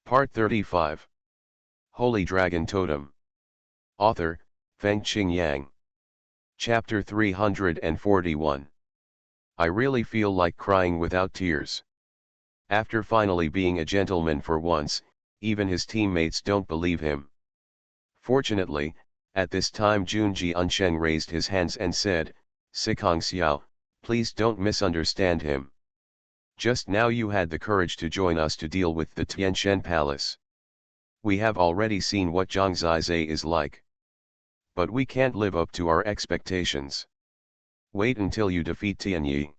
Part 35. Holy Dragon Totem. Author, Fengqing Yang. Chapter 341. I really feel like crying without tears. After finally being a gentleman for once, even his teammates don't believe him. Fortunately, at this time Junji Unsheng raised his hands and said, "Sikong Xiao, please don't misunderstand him. Just now you had the courage to join us to deal with the Tianshan Palace. We have already seen what Zhang Zizai is like. But we can't live up to our expectations. Wait until you defeat Tianyi.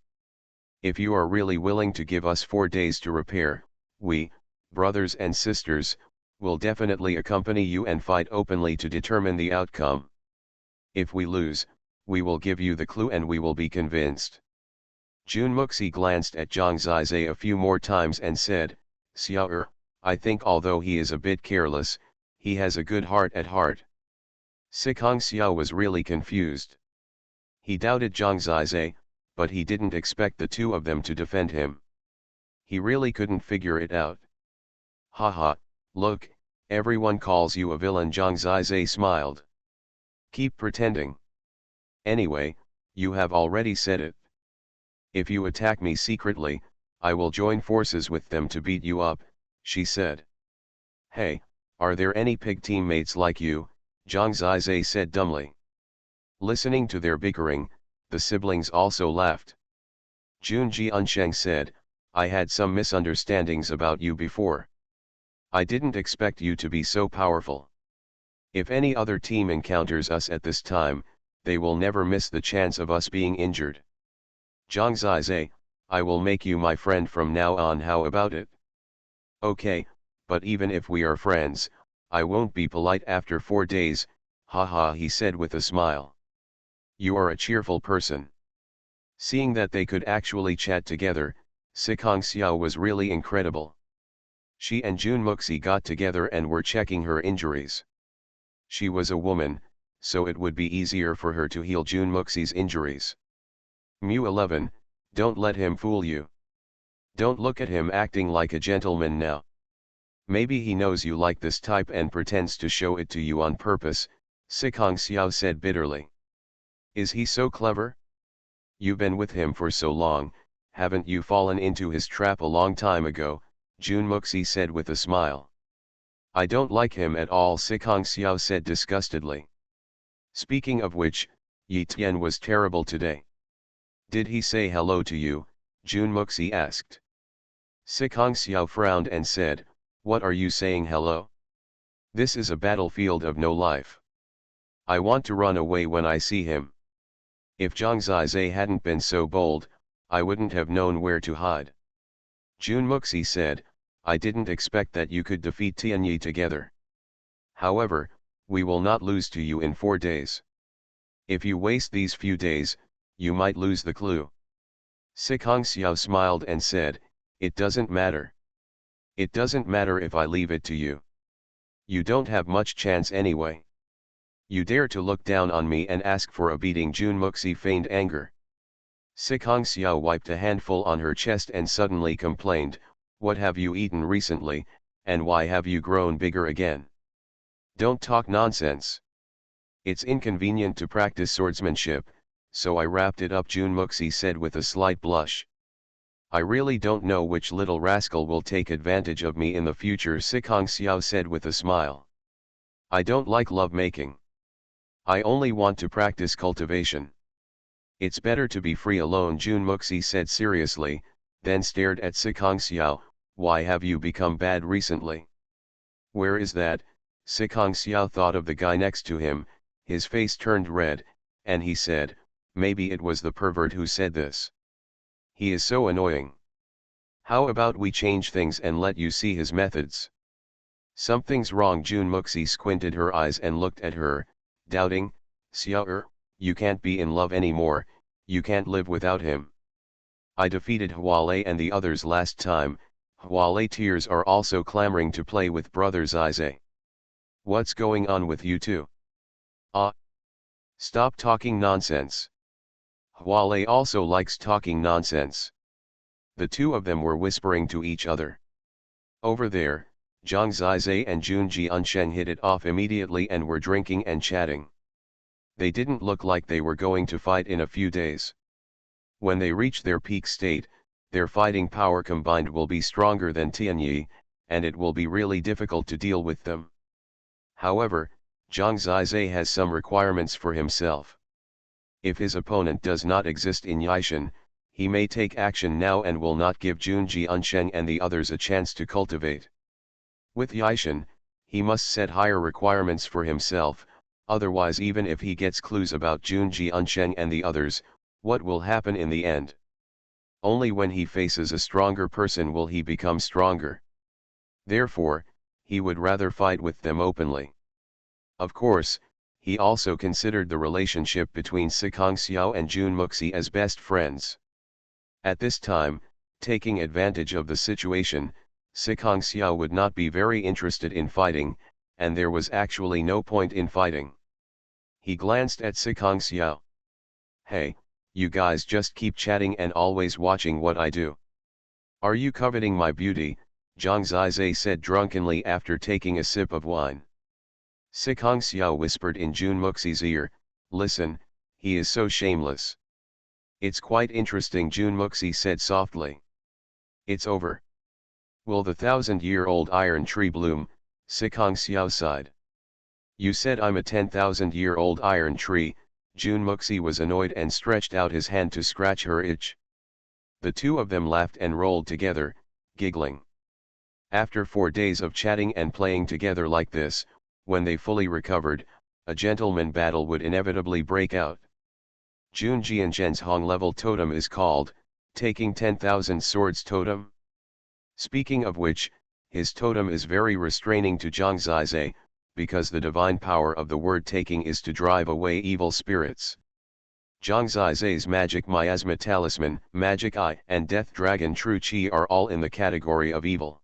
If you are really willing to give us 4 days to repair, we, brothers and sisters, will definitely accompany you and fight openly to determine the outcome. If we lose, we will give you the clue and we will be convinced." Jun Muxi glanced at Zhang Zizai a few more times and said, "Xiao, I think although he is a bit careless, he has a good heart at heart." Sikong Xiao was really confused. He doubted Zhang Zizai, but he didn't expect the two of them to defend him. He really couldn't figure it out. "Haha, look, everyone calls you a villain," Zhang Zizai smiled. "Keep pretending. Anyway, you have already said it. If you attack me secretly, I will join forces with them to beat you up," she said. "Hey, are there any pig teammates like you?" Zhang Zizai said dumbly. Listening to their bickering, the siblings also laughed. Junji Unsheng said, "I had some misunderstandings about you before. I didn't expect you to be so powerful. If any other team encounters us at this time, they will never miss the chance of us being injured. Zhang Zizai, I will make you my friend from now on, how about it?" "Okay, but even if we are friends, I won't be polite after 4 days, haha," he said with a smile. "You are a cheerful person." Seeing that they could actually chat together, Sikong Xiao was really incredible. She and Jun Muxi got together and were checking her injuries. She was a woman, so it would be easier for her to heal Jun Muxi's injuries. Mu11, don't let him fool you. Don't look at him acting like a gentleman now. Maybe he knows you like this type and pretends to show it to you on purpose, Sikong Xiao said bitterly. "Is he so clever? You've been with him for so long, haven't you fallen into his trap a long time ago?" Jun Muxi said with a smile. "I don't like him at all," Sikong Xiao said disgustedly. "Speaking of which, Yi Tian was terrible today. Did he say hello to you?" Jun Muxi asked. Sikong Xiao frowned and said, "What are you saying hello? This is a battlefield of no life. I want to run away when I see him. If Zhang Zizai hadn't been so bold, I wouldn't have known where to hide." Jun Muxi said, "I didn't expect that you could defeat Tianyi together. However, we will not lose to you in 4 days. If you waste these few days, you might lose the clue." Sikong Xiao smiled and said, "It doesn't matter. It doesn't matter if I leave it to you. You don't have much chance anyway. You dare to look down on me and ask for a beating?" Jun Muxi feigned anger. Sikong Xiao wiped a handful on her chest and suddenly complained, "What have you eaten recently, and why have you grown bigger again? Don't talk nonsense. It's inconvenient to practice swordsmanship, so I wrapped it up," Jun Muxi said with a slight blush. "I really don't know which little rascal will take advantage of me in the future," Sikong Xiao said with a smile. "I don't like lovemaking. I only want to practice cultivation. It's better to be free alone," Jun Muxi said seriously, then stared at Sikong Xiao. "Why have you become bad recently?" "Where is that?" Sikong Xiao thought of the guy next to him, his face turned red, and he said, "Maybe it was the pervert who said this. He is so annoying. How about we change things and let you see his methods?" "Something's wrong." Jun Muxi squinted her eyes and looked at her, doubting. "Xiao, you can't be in love anymore, you can't live without him. I defeated Hualei and the others last time, Hualei tears are also clamoring to play with brother Zizai. What's going on with you two? Ah! Stop talking nonsense. Hualei also likes talking nonsense." The two of them were whispering to each other. Over there, Zhang Zizai and Jun Jiansheng hit it off immediately and were drinking and chatting. They didn't look like they were going to fight in a few days. When they reach their peak state, their fighting power combined will be stronger than Tianyi, and it will be really difficult to deal with them. However, Zhang Zizai has some requirements for himself. If his opponent does not exist in Yishan, he may take action now and will not give Jun Jiansheng and the others a chance to cultivate. With Yishan, he must set higher requirements for himself, otherwise even if he gets clues about Jun Jiansheng and the others, what will happen in the end? Only when he faces a stronger person will he become stronger. Therefore, he would rather fight with them openly. Of course, he also considered the relationship between Sikong Xiao and Jun Muxi as best friends. At this time, taking advantage of the situation, Sikong Xiao would not be very interested in fighting, and there was actually no point in fighting. He glanced at Sikong Xiao. "Hey, you guys just keep chatting and always watching what I do. Are you coveting my beauty?" Zhang Zizai said drunkenly after taking a sip of wine. Sikong Xiao whispered in Jun Muxi's ear, "Listen, he is so shameless." "It's quite interesting," Jun Muxi said softly. "It's over. Will the 1,000-year-old iron tree bloom?" Sikong Xiao sighed. "You said I'm a 10,000-year-old iron tree." Jun Muxi was annoyed and stretched out his hand to scratch her itch. The two of them laughed and rolled together, giggling. After 4 days of chatting and playing together like this, when they fully recovered, a gentleman battle would inevitably break out. Jun Jiansheng's Hong-level totem is called, Taking 10,000 Swords Totem. Speaking of which, his totem is very restraining to Zhang Zizai, because the divine power of the word taking is to drive away evil spirits. Zhang Zizai's magic miasma talisman, magic eye, and death dragon true chi are all in the category of evil.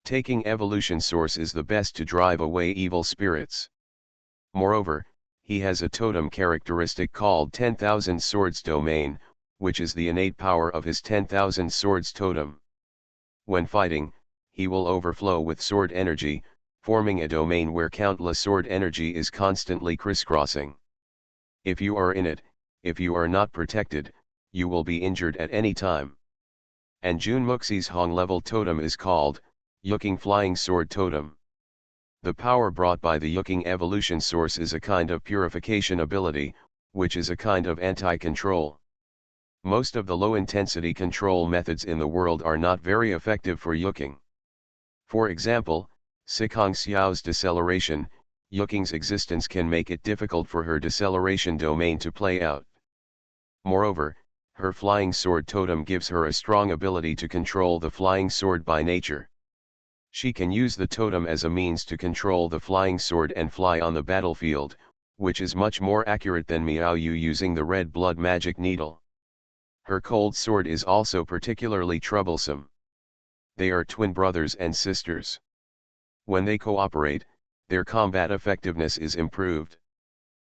Taking evolution source is the best to drive away evil spirits. Moreover, he has a totem characteristic called 10,000 Swords Domain, which is the innate power of his 10,000 Swords totem. When fighting, he will overflow with sword energy, forming a domain where countless sword energy is constantly crisscrossing. If you are in it, if you are not protected, you will be injured at any time. And Jun Muxi's Hong-level totem is called, Yuking Flying Sword Totem. The power brought by the Yuking evolution source is a kind of purification ability, which is a kind of anti-control. Most of the low-intensity control methods in the world are not very effective for Yuking. For example, Sikong Xiao's deceleration, Yuking's existence can make it difficult for her deceleration domain to play out. Moreover, her flying sword totem gives her a strong ability to control the flying sword by nature. She can use the totem as a means to control the flying sword and fly on the battlefield, which is much more accurate than Miao Yu using the red blood magic needle. Her cold sword is also particularly troublesome. They are twin brothers and sisters. When they cooperate, their combat effectiveness is improved.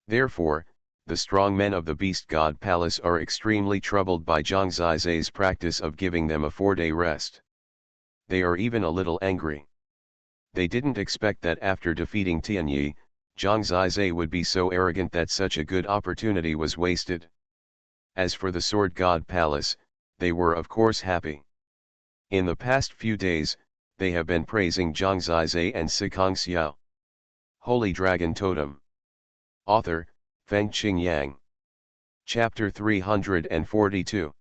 Therefore, the strong men of the Beast God Palace are extremely troubled by Zhang Zizai's practice of giving them a 4-day rest. They are even a little angry. They didn't expect that after defeating Tianyi, Zhang Zizai would be so arrogant that such a good opportunity was wasted. As for the Sword God Palace, they were of course happy. In the past few days, they have been praising Zhang Zizai and Sikong Xiao. Holy Dragon Totem. Author, Fengqing Yang. Chapter 342.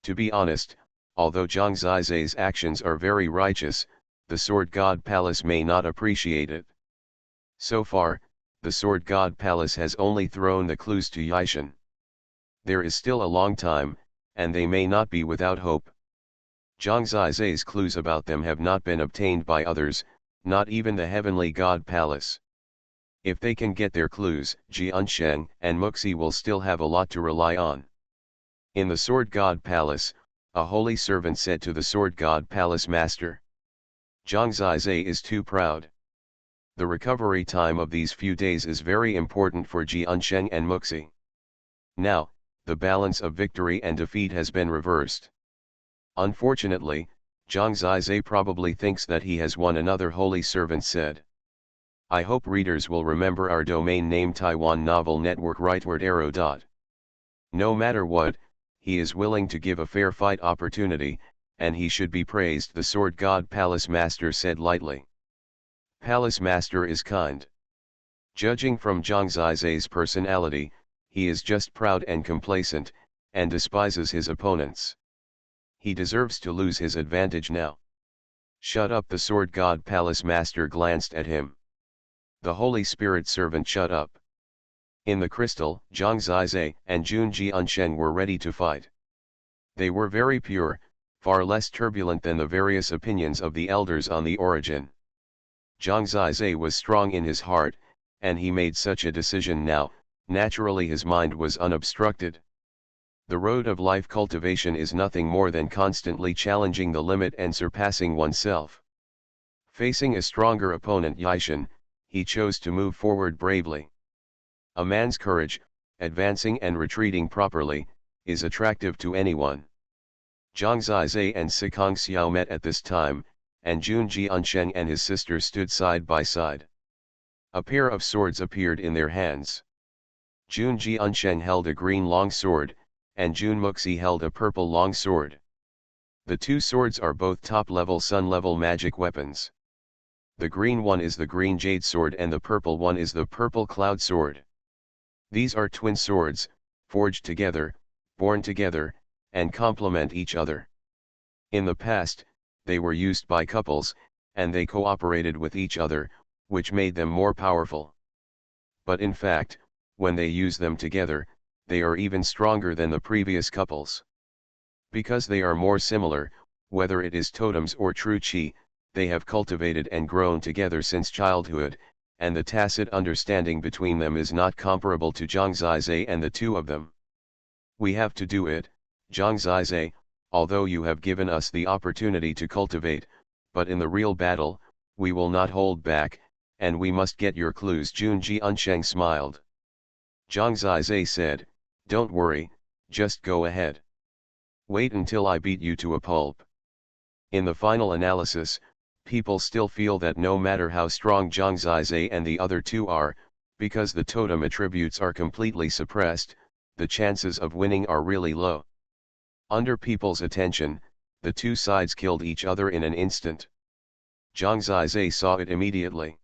To be honest, although Zhang Zizai's actions are very righteous, the Sword God Palace may not appreciate it. So far, the Sword God Palace has only thrown the clues to Yishan. There is still a long time, and they may not be without hope. Zhang Zizai's clues about them have not been obtained by others, not even the Heavenly God Palace. If they can get their clues, Jiansheng and Muxi will still have a lot to rely on. In the Sword God Palace, a holy servant said to the Sword God Palace Master, "Zhang Zizai is too proud. The recovery time of these few days is very important for Jiansheng and Muxi. Now, the balance of victory and defeat has been reversed. Unfortunately, Zhang Zizai probably thinks that he has won. Another holy servant said. I hope readers will remember our domain name Taiwan Novel Network rightward arrow. No matter what, he is willing to give a fair fight opportunity, and he should be praised, the sword god Palace Master said lightly. Palace Master is kind. Judging from Zhang Zizai's personality, he is just proud and complacent, and despises his opponents. He deserves to lose his advantage now. Shut up, the sword god Palace Master glanced at him. The Holy Spirit servant shut up. In the crystal, Zhang Zizai and Junji Unsheng were ready to fight. They were very pure, far less turbulent than the various opinions of the elders on the origin. Zhang Zizai was strong in his heart, and he made such a decision now. Naturally his mind was unobstructed. The road of life cultivation is nothing more than constantly challenging the limit and surpassing oneself. Facing a stronger opponent Yishan, he chose to move forward bravely. A man's courage, advancing and retreating properly, is attractive to anyone. Zhang Zizai and Sikong Xiao met at this time, and Junji Unsheng and his sister stood side by side. A pair of swords appeared in their hands. Junji Unsheng held a green long sword, and Jun Muxi held a purple long sword. The two swords are both top-level sun-level magic weapons. The green one is the green jade sword and the purple one is the purple cloud sword. These are twin swords, forged together, born together, and complement each other. In the past, they were used by couples, and they cooperated with each other, which made them more powerful. But in fact, when they use them together, they are even stronger than the previous couples. Because they are more similar, whether it is totems or true qi, they have cultivated and grown together since childhood, and the tacit understanding between them is not comparable to Zhang Zizai and the two of them. We have to do it, Zhang Zizai, although you have given us the opportunity to cultivate, but in the real battle, we will not hold back, and we must get your clues. Junji Unsheng smiled. Zhang Zizai said, don't worry, just go ahead. Wait until I beat you to a pulp. In the final analysis, people still feel that no matter how strong Zhang Zizai and the other two are, because the totem attributes are completely suppressed, the chances of winning are really low. Under people's attention, the two sides killed each other in an instant. Zhang Zizai saw it immediately.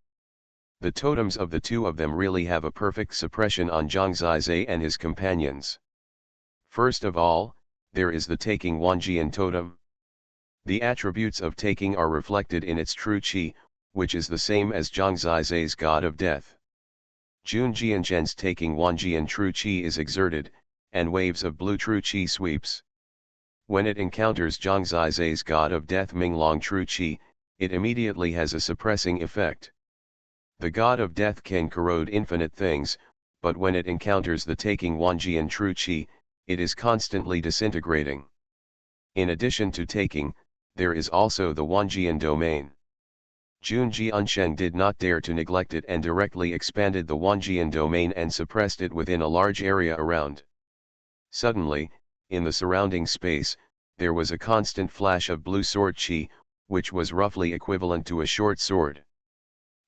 The totems of the two of them really have a perfect suppression on Zhang Zizai and his companions. First of all, there is the taking Wanjian totem. The attributes of taking are reflected in its true qi, which is the same as Zhang Zizai's god of death. Jun Jianzhen's taking Wanjian true qi is exerted, and waves of blue true qi sweeps. When it encounters Zhang Zizai's god of death Minglong true qi, it immediately has a suppressing effect. The god of death can corrode infinite things, but when it encounters the taking Wanjian true qi, it is constantly disintegrating. In addition to taking, there is also the Wanjian domain. Junji Unsheng did not dare to neglect it and directly expanded the Wanjian domain and suppressed it within a large area around. Suddenly, in the surrounding space, there was a constant flash of blue sword qi, which was roughly equivalent to a short sword.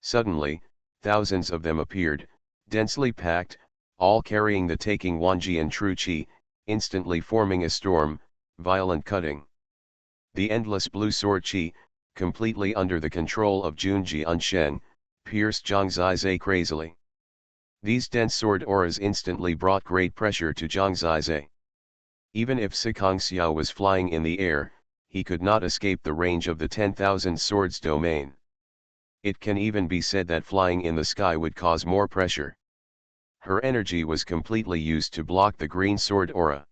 Suddenly, thousands of them appeared, densely packed, all carrying the taking Wanjian true qi, instantly forming a storm, violent cutting. The endless blue sword qi, completely under the control of Junji Unsheng, pierced Zhang Zizai crazily. These dense sword auras instantly brought great pressure to Zhang Zizai. Even if Sikong Xiao was flying in the air, he could not escape the range of the 10,000 swords domain. It can even be said that flying in the sky would cause more pressure. Her energy was completely used to block the green sword aura.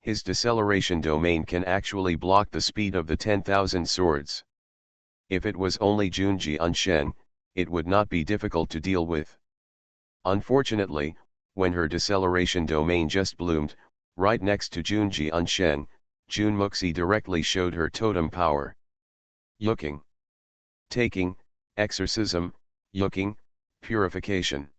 His deceleration domain can actually block the speed of the 10,000 swords. If it was only Junji Unsheng, it would not be difficult to deal with. Unfortunately, when her deceleration domain just bloomed, right next to Junji Unsheng, Jun Muxi directly showed her totem power. Yuking. Taking, exorcism, yuking, purification.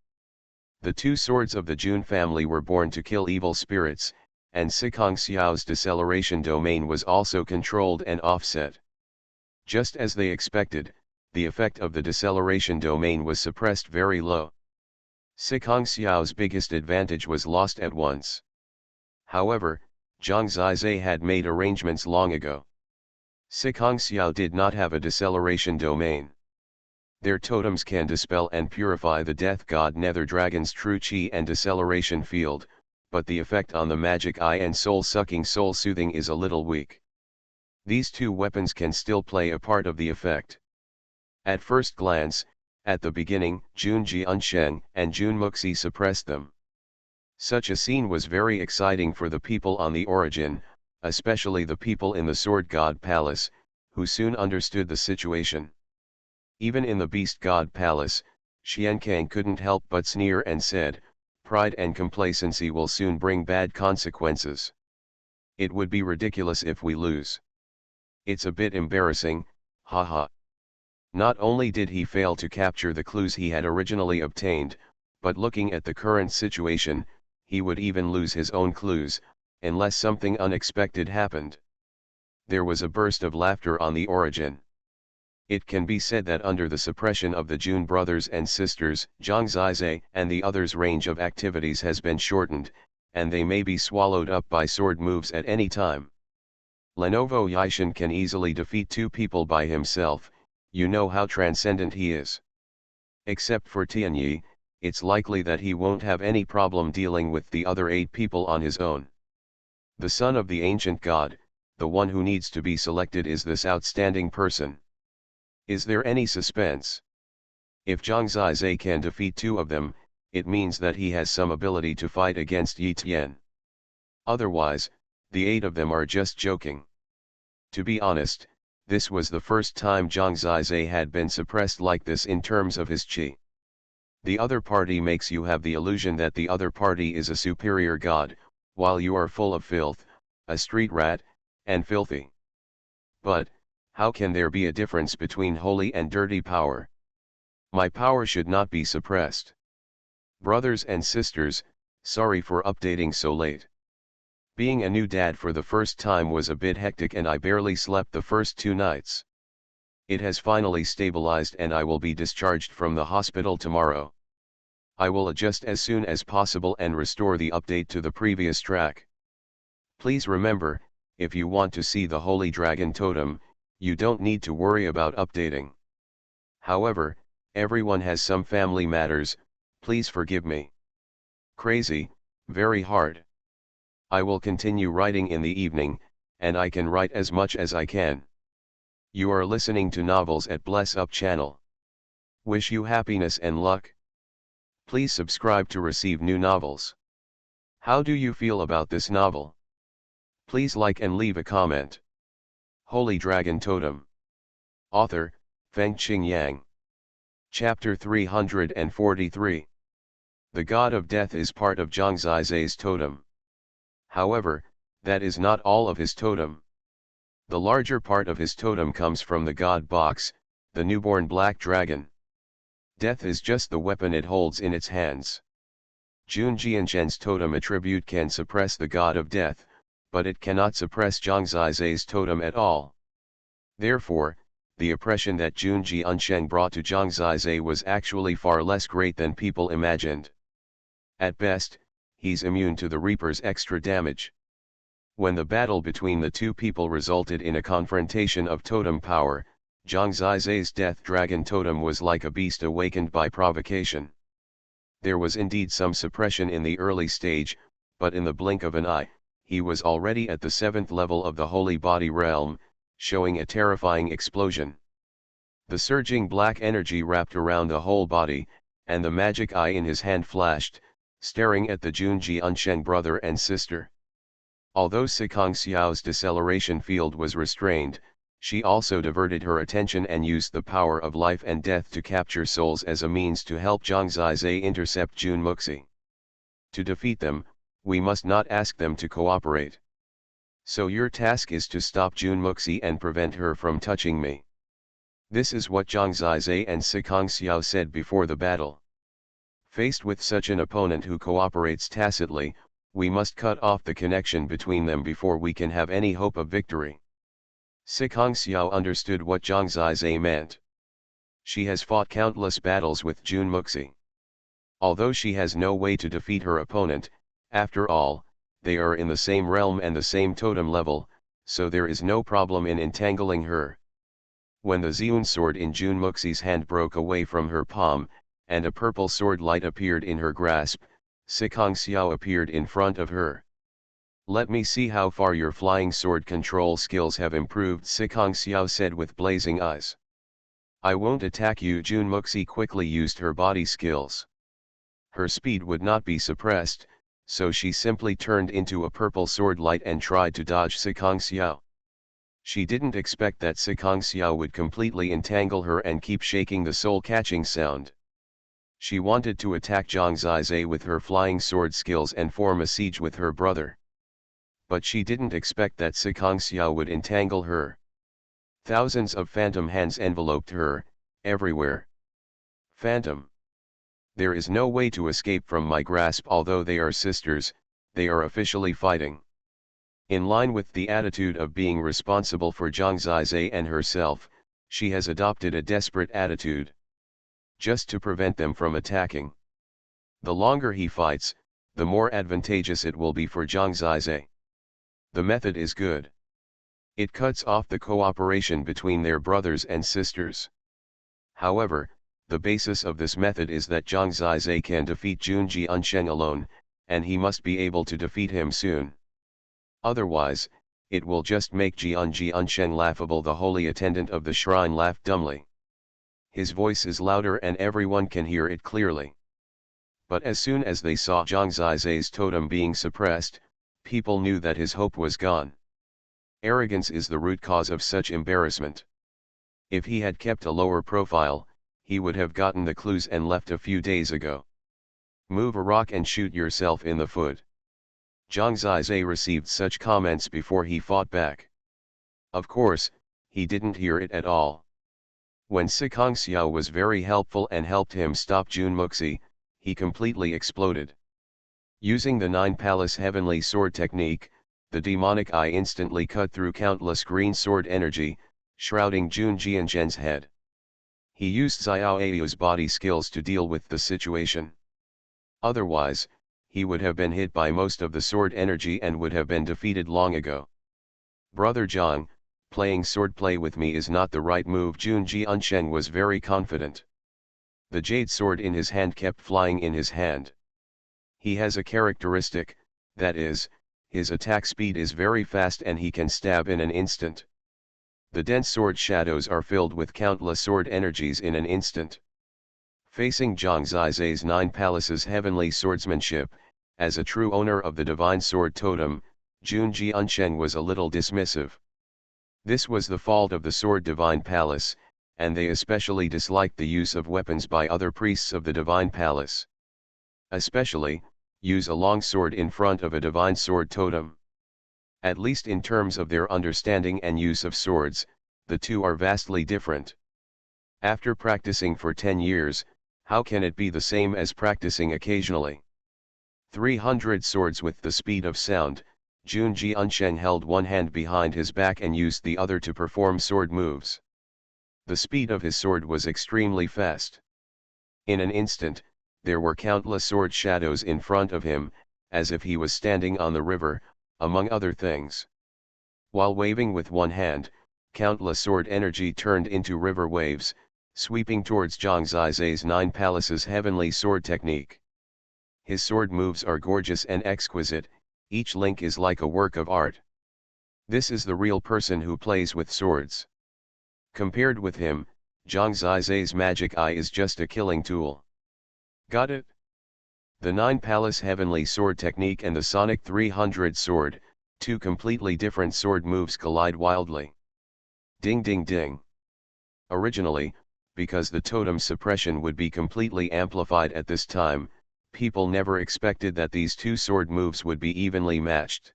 The two swords of the Jun family were born to kill evil spirits, and Sikong Xiao's deceleration domain was also controlled and offset. Just as they expected, the effect of the deceleration domain was suppressed very low. Sikong Xiao's biggest advantage was lost at once. However, Zhang Zizai had made arrangements long ago. Sikong Xiao did not have a deceleration domain. Their totems can dispel and purify the death god Nether Dragon's true chi and deceleration field, but the effect on the magic eye and soul-sucking soul-soothing is a little weak. These two weapons can still play a part of the effect. At first glance, at the beginning, Junji Unsheng and Jun Muxi suppressed them. Such a scene was very exciting for the people on the origin, especially the people in the Sword God Palace, who soon understood the situation. Even in the Beast God Palace, Xiankang couldn't help but sneer and said, "Pride and complacency will soon bring bad consequences. It would be ridiculous if we lose. It's a bit embarrassing, haha." Not only did he fail to capture the clues he had originally obtained, but looking at the current situation, he would even lose his own clues, unless something unexpected happened. There was a burst of laughter on the origin. It can be said that under the suppression of the Jun brothers and sisters, Zhang Zizai and the others' range of activities has been shortened, and they may be swallowed up by sword moves at any time. Lenovo Yishan can easily defeat two people by himself, you know how transcendent he is. Except for Tianyi, it's likely that he won't have any problem dealing with the other 8 people on his own. The son of the ancient god, the one who needs to be selected is this outstanding person. Is there any suspense? If Zhang Zizai can defeat 2 of them, it means that he has some ability to fight against Yi Tian. Otherwise, the 8 of them are just joking. To be honest, this was the first time Zhang Zizai had been suppressed like this in terms of his chi. The other party makes you have the illusion that the other party is a superior god, while you are full of filth, a street rat, and filthy. But, how can there be a difference between holy and dirty power? My power should not be suppressed. Brothers and sisters, sorry for updating so late. Being a new dad for the first time was a bit hectic and I barely slept the first 2 nights. It has finally stabilized and I will be discharged from the hospital tomorrow. I will adjust as soon as possible and restore the update to the previous track. Please remember, if you want to see the Holy Dragon Totem, you don't need to worry about updating. However, everyone has some family matters, please forgive me. Crazy, very hard. I will continue writing in the evening, and I can write as much as I can. You are listening to Novels at Bless Up channel. Wish you happiness and luck. Please subscribe to receive new novels. How do you feel about this novel? Please like and leave a comment. Holy Dragon Totem. Author, Fengqing Yang. Chapter 343. The God of Death is part of Zhang Zizai's totem. However, that is not all of his totem. The larger part of his totem comes from the God Box, the newborn black dragon. Death is just the weapon it holds in its hands. Jun Jianshen's totem attribute can suppress the God of Death, but it cannot suppress Zhang Zizai's totem at all. Therefore, the oppression that Jun Jiansheng brought to Zhang Zizai was actually far less great than people imagined. At best, he's immune to the Reaper's extra damage. When the battle between the 2 people resulted in a confrontation of totem power, Zhang Zizai's Death Dragon Totem was like a beast awakened by provocation. There was indeed some suppression in the early stage, but in the blink of an eye, he was already at the 7th level of the Holy Body Realm, showing a terrifying explosion. The surging black energy wrapped around the whole body, and the magic eye in his hand flashed, staring at the Junji Unsheng brother and sister. Although Sikong Xiao's deceleration field was restrained, she also diverted her attention and used the power of life and death to capture souls as a means to help Zhang Zizai intercept Jun Muxi. To defeat them, we must not ask them to cooperate. So your task is to stop Jun Muxi and prevent her from touching me. This is what Zhang Zizai and Sikong Xiao said before the battle. Faced with such an opponent who cooperates tacitly, we must cut off the connection between them before we can have any hope of victory. Sicong Xiao understood what Zhang Zizai meant. She has fought countless battles with Jun Muxi. Although she has no way to defeat her opponent, after all, they are in the same realm and the same totem level, so there is no problem in entangling her. When the Xiun sword in Jun Muxi's hand broke away from her palm, and a purple sword light appeared in her grasp, Sicong Xiao appeared in front of her. "Let me see how far your flying sword control skills have improved," Sicong Xiao said with blazing eyes. "I won't attack you." Jun Muxi quickly used her body skills. Her speed would not be suppressed, so she simply turned into a purple sword light and tried to dodge Sicong Xiao. She didn't expect that Sicong Xiao would completely entangle her and keep shaking the soul-catching sound. She wanted to attack Zhang Zizai with her flying sword skills and form a siege with her brother. But she didn't expect that Sicong Xiao would entangle her. Thousands of phantom hands enveloped her, everywhere. Phantom. There is no way to escape from my grasp. Although they are sisters, they are officially fighting. In line with the attitude of being responsible for Zhang Zizai and herself, she has adopted a desperate attitude. Just to prevent them from attacking. The longer he fights, the more advantageous it will be for Zhang Zizai. The method is good. It cuts off the cooperation between their brothers and sisters. However, the basis of this method is that Zhang Zizai can defeat Jun Jiansheng alone, and he must be able to defeat him soon. Otherwise, it will just make Jiansheng laughable. The holy attendant of the shrine laughed dumbly. His voice is louder and everyone can hear it clearly. But as soon as they saw Zhang Zizai's totem being suppressed, people knew that his hope was gone. Arrogance is the root cause of such embarrassment. If he had kept a lower profile, he would have gotten the clues and left a few days ago. Move a rock and shoot yourself in the foot. Zhang Zizai received such comments before he fought back. Of course, he didn't hear it at all. When Sicong Xiao was very helpful and helped him stop Jun Muxi, he completely exploded. Using the 9 Palace Heavenly Sword technique, the demonic eye instantly cut through countless green sword energy, shrouding Jun Jianzhen's head. He used Xiao Ao's body skills to deal with the situation. Otherwise, he would have been hit by most of the sword energy and would have been defeated long ago. "Brother Zhang, playing swordplay with me is not the right move." Jun Jiansheng was very confident. The jade sword in his hand kept flying in his hand. He has a characteristic, that is, his attack speed is very fast and he can stab in an instant. The dense sword shadows are filled with countless sword energies in an instant. Facing Zhang Zizai's 9 Palaces Heavenly Swordsmanship, as a true owner of the Divine Sword Totem, Jun Jiansheng was a little dismissive. This was the fault of the Sword Divine Palace, and they especially disliked the use of weapons by other priests of the Divine Palace. Especially, use a long sword in front of a Divine Sword Totem. At least in terms of their understanding and use of swords, the two are vastly different. After practicing for 10 years, how can it be the same as practicing occasionally? 300 swords with the speed of sound, Jun Jiansheng held one hand behind his back and used the other to perform sword moves. The speed of his sword was extremely fast. In an instant, there were countless sword shadows in front of him, as if he was standing on the river, among other things. While waving with one hand, countless sword energy turned into river waves, sweeping towards Zhang Zizai's 9 Palaces Heavenly Sword technique. His sword moves are gorgeous and exquisite, each link is like a work of art. This is the real person who plays with swords. Compared with him, Zhang Zizai's magic eye is just a killing tool. Got it? The 9 Palace Heavenly Sword technique and the Sonic 300 sword, two completely different sword moves collide wildly. Ding ding ding. Originally, because the totem suppression would be completely amplified at this time, people never expected that these two sword moves would be evenly matched.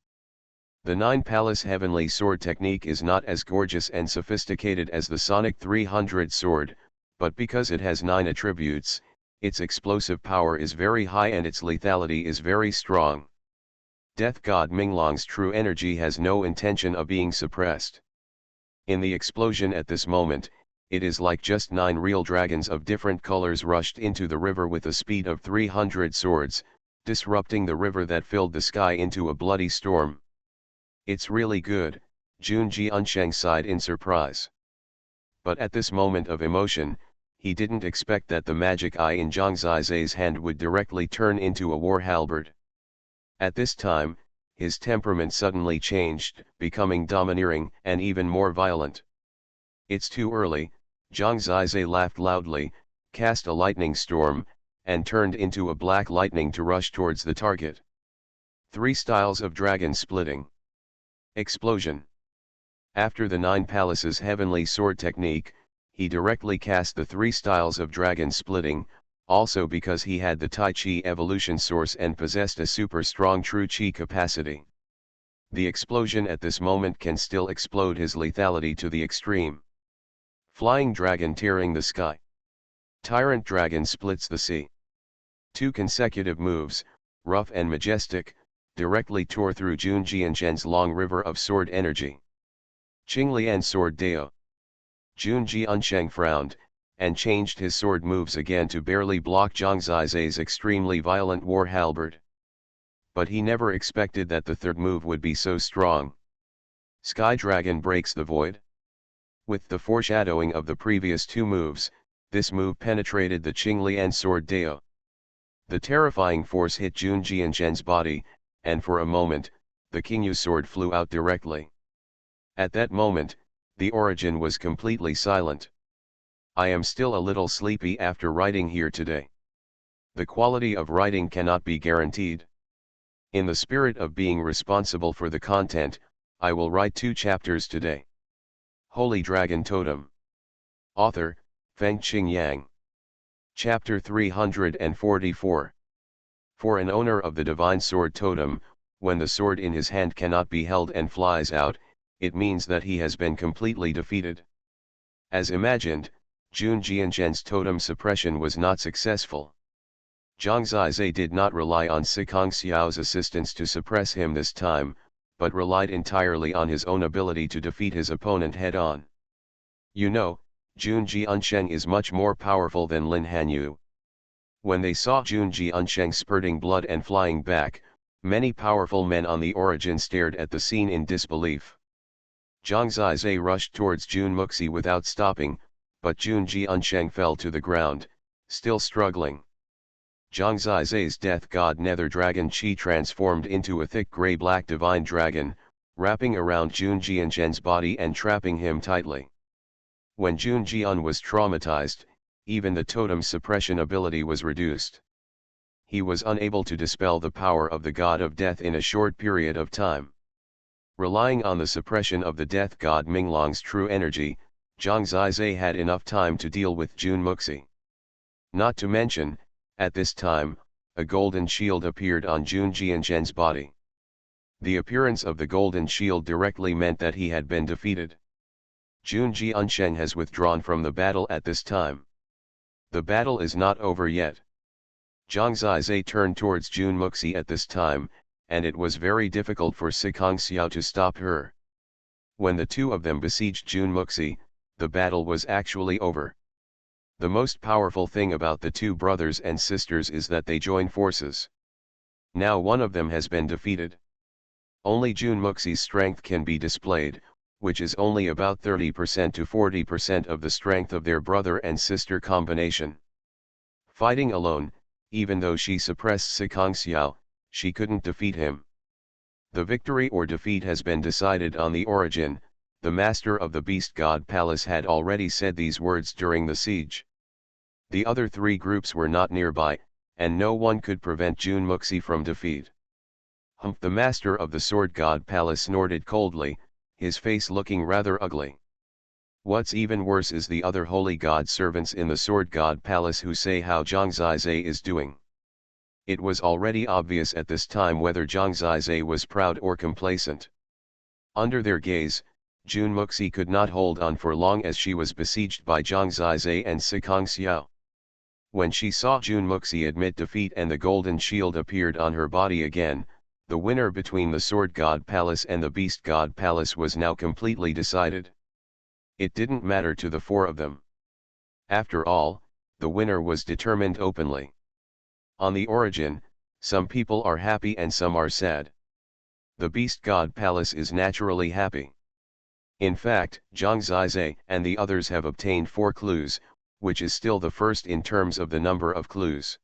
The 9 Palace Heavenly Sword technique is not as gorgeous and sophisticated as the Sonic 300 sword, but because it has 9 attributes, its explosive power is very high and its lethality is very strong. Death God Minglong's true energy has no intention of being suppressed. In the explosion at this moment, it is like just 9 real dragons of different colors rushed into the river with a speed of 300 swords, disrupting the river that filled the sky into a bloody storm. It's really good, Junji Unsheng sighed in surprise. But at this moment of emotion, he didn't expect that the magic eye in Zhang Zizai's hand would directly turn into a war halberd. At this time, his temperament suddenly changed, becoming domineering and even more violent. It's too early, Zhang Zizai laughed loudly, cast a lightning storm, and turned into a black lightning to rush towards the target. 3 styles of dragon splitting. Explosion. After the 9 palaces heavenly sword technique, he directly cast the 3 styles of dragon splitting, also because he had the Tai Chi evolution source and possessed a super strong true Chi capacity. The explosion at this moment can still explode his lethality to the extreme. Flying dragon tearing the sky. Tyrant dragon splits the sea. 2 consecutive moves, rough and majestic, directly tore through Junji Unsheng's long river of sword energy. Qinglian sword Dao. Junji Unsheng frowned, and changed his sword moves again to barely block Zhang Zizai's extremely violent war halberd. But he never expected that the third move would be so strong. Sky Dragon breaks the void. With the foreshadowing of the previous 2 moves, this move penetrated the Qinglian sword Dao. The terrifying force hit Junji Unsheng's body, and for a moment, the Qingyu sword flew out directly. At that moment, the origin was completely silent. I am still a little sleepy after writing here today. The quality of writing cannot be guaranteed. In the spirit of being responsible for the content, I will write 2 chapters today. Holy Dragon Totem. Author, Fengqing Yang. Chapter 344. For an owner of the Divine Sword Totem, when the sword in his hand cannot be held and flies out, it means that he has been completely defeated. As imagined, Junji Unsheng's totem suppression was not successful. Zhang Zizai did not rely on Sikong Xiao's assistance to suppress him this time, but relied entirely on his own ability to defeat his opponent head-on. You know, Junji Unsheng is much more powerful than Lin Hanyu. When they saw Junji Unsheng spurting blood and flying back, many powerful men on the origin stared at the scene in disbelief. Zhang Zizai rushed towards Jun Muxi without stopping, but Junji Unsheng fell to the ground, still struggling. Zhang Zizai's death god Nether Dragon Qi transformed into a thick gray-black divine dragon, wrapping around Junji Unsheng's body and trapping him tightly. When Junji Un was traumatized, even the totem suppression ability was reduced. He was unable to dispel the power of the god of death in a short period of time. Relying on the suppression of the death god Minglong's true energy, Zhang Zizai had enough time to deal with Jun Muxi. Not to mention, at this time, a golden shield appeared on Junji Unsheng's body. The appearance of the golden shield directly meant that he had been defeated. Junji Unsheng has withdrawn from the battle at this time. The battle is not over yet. Zhang Zizai turned towards Jun Muxi at this time, and it was very difficult for Sikong Xiao to stop her. When the 2 of them besieged Jun Muxi, the battle was actually over. The most powerful thing about the 2 brothers and sisters is that they join forces. Now one of them has been defeated. Only Jun Muxi's strength can be displayed, which is only about 30% to 40% of the strength of their brother and sister combination. Fighting alone, even though she suppressed Sikong Xiao, she couldn't defeat him. The victory or defeat has been decided on the origin. The master of the Beast God Palace had already said these words during the siege. The other 3 groups were not nearby, and no one could prevent Jun Muxi from defeat. Humph! The master of the Sword God Palace snorted coldly, his face looking rather ugly. What's even worse is the other holy god servants in the Sword God Palace who say how Zhang Zizai is doing. It was already obvious at this time whether Zhang Zizai was proud or complacent. Under their gaze, Jun Muxi could not hold on for long as she was besieged by Zhang Zizai and Sikong Xiao. When she saw Jun Muxi admit defeat and the golden shield appeared on her body again, the winner between the Sword God Palace and the Beast God Palace was now completely decided. It didn't matter to the four of them. After all, the winner was determined openly. On the origin, some people are happy and some are sad. The Beast God Palace is naturally happy. In fact, Zhang Zizai and the others have obtained 4 clues, which is still the first in terms of the number of clues.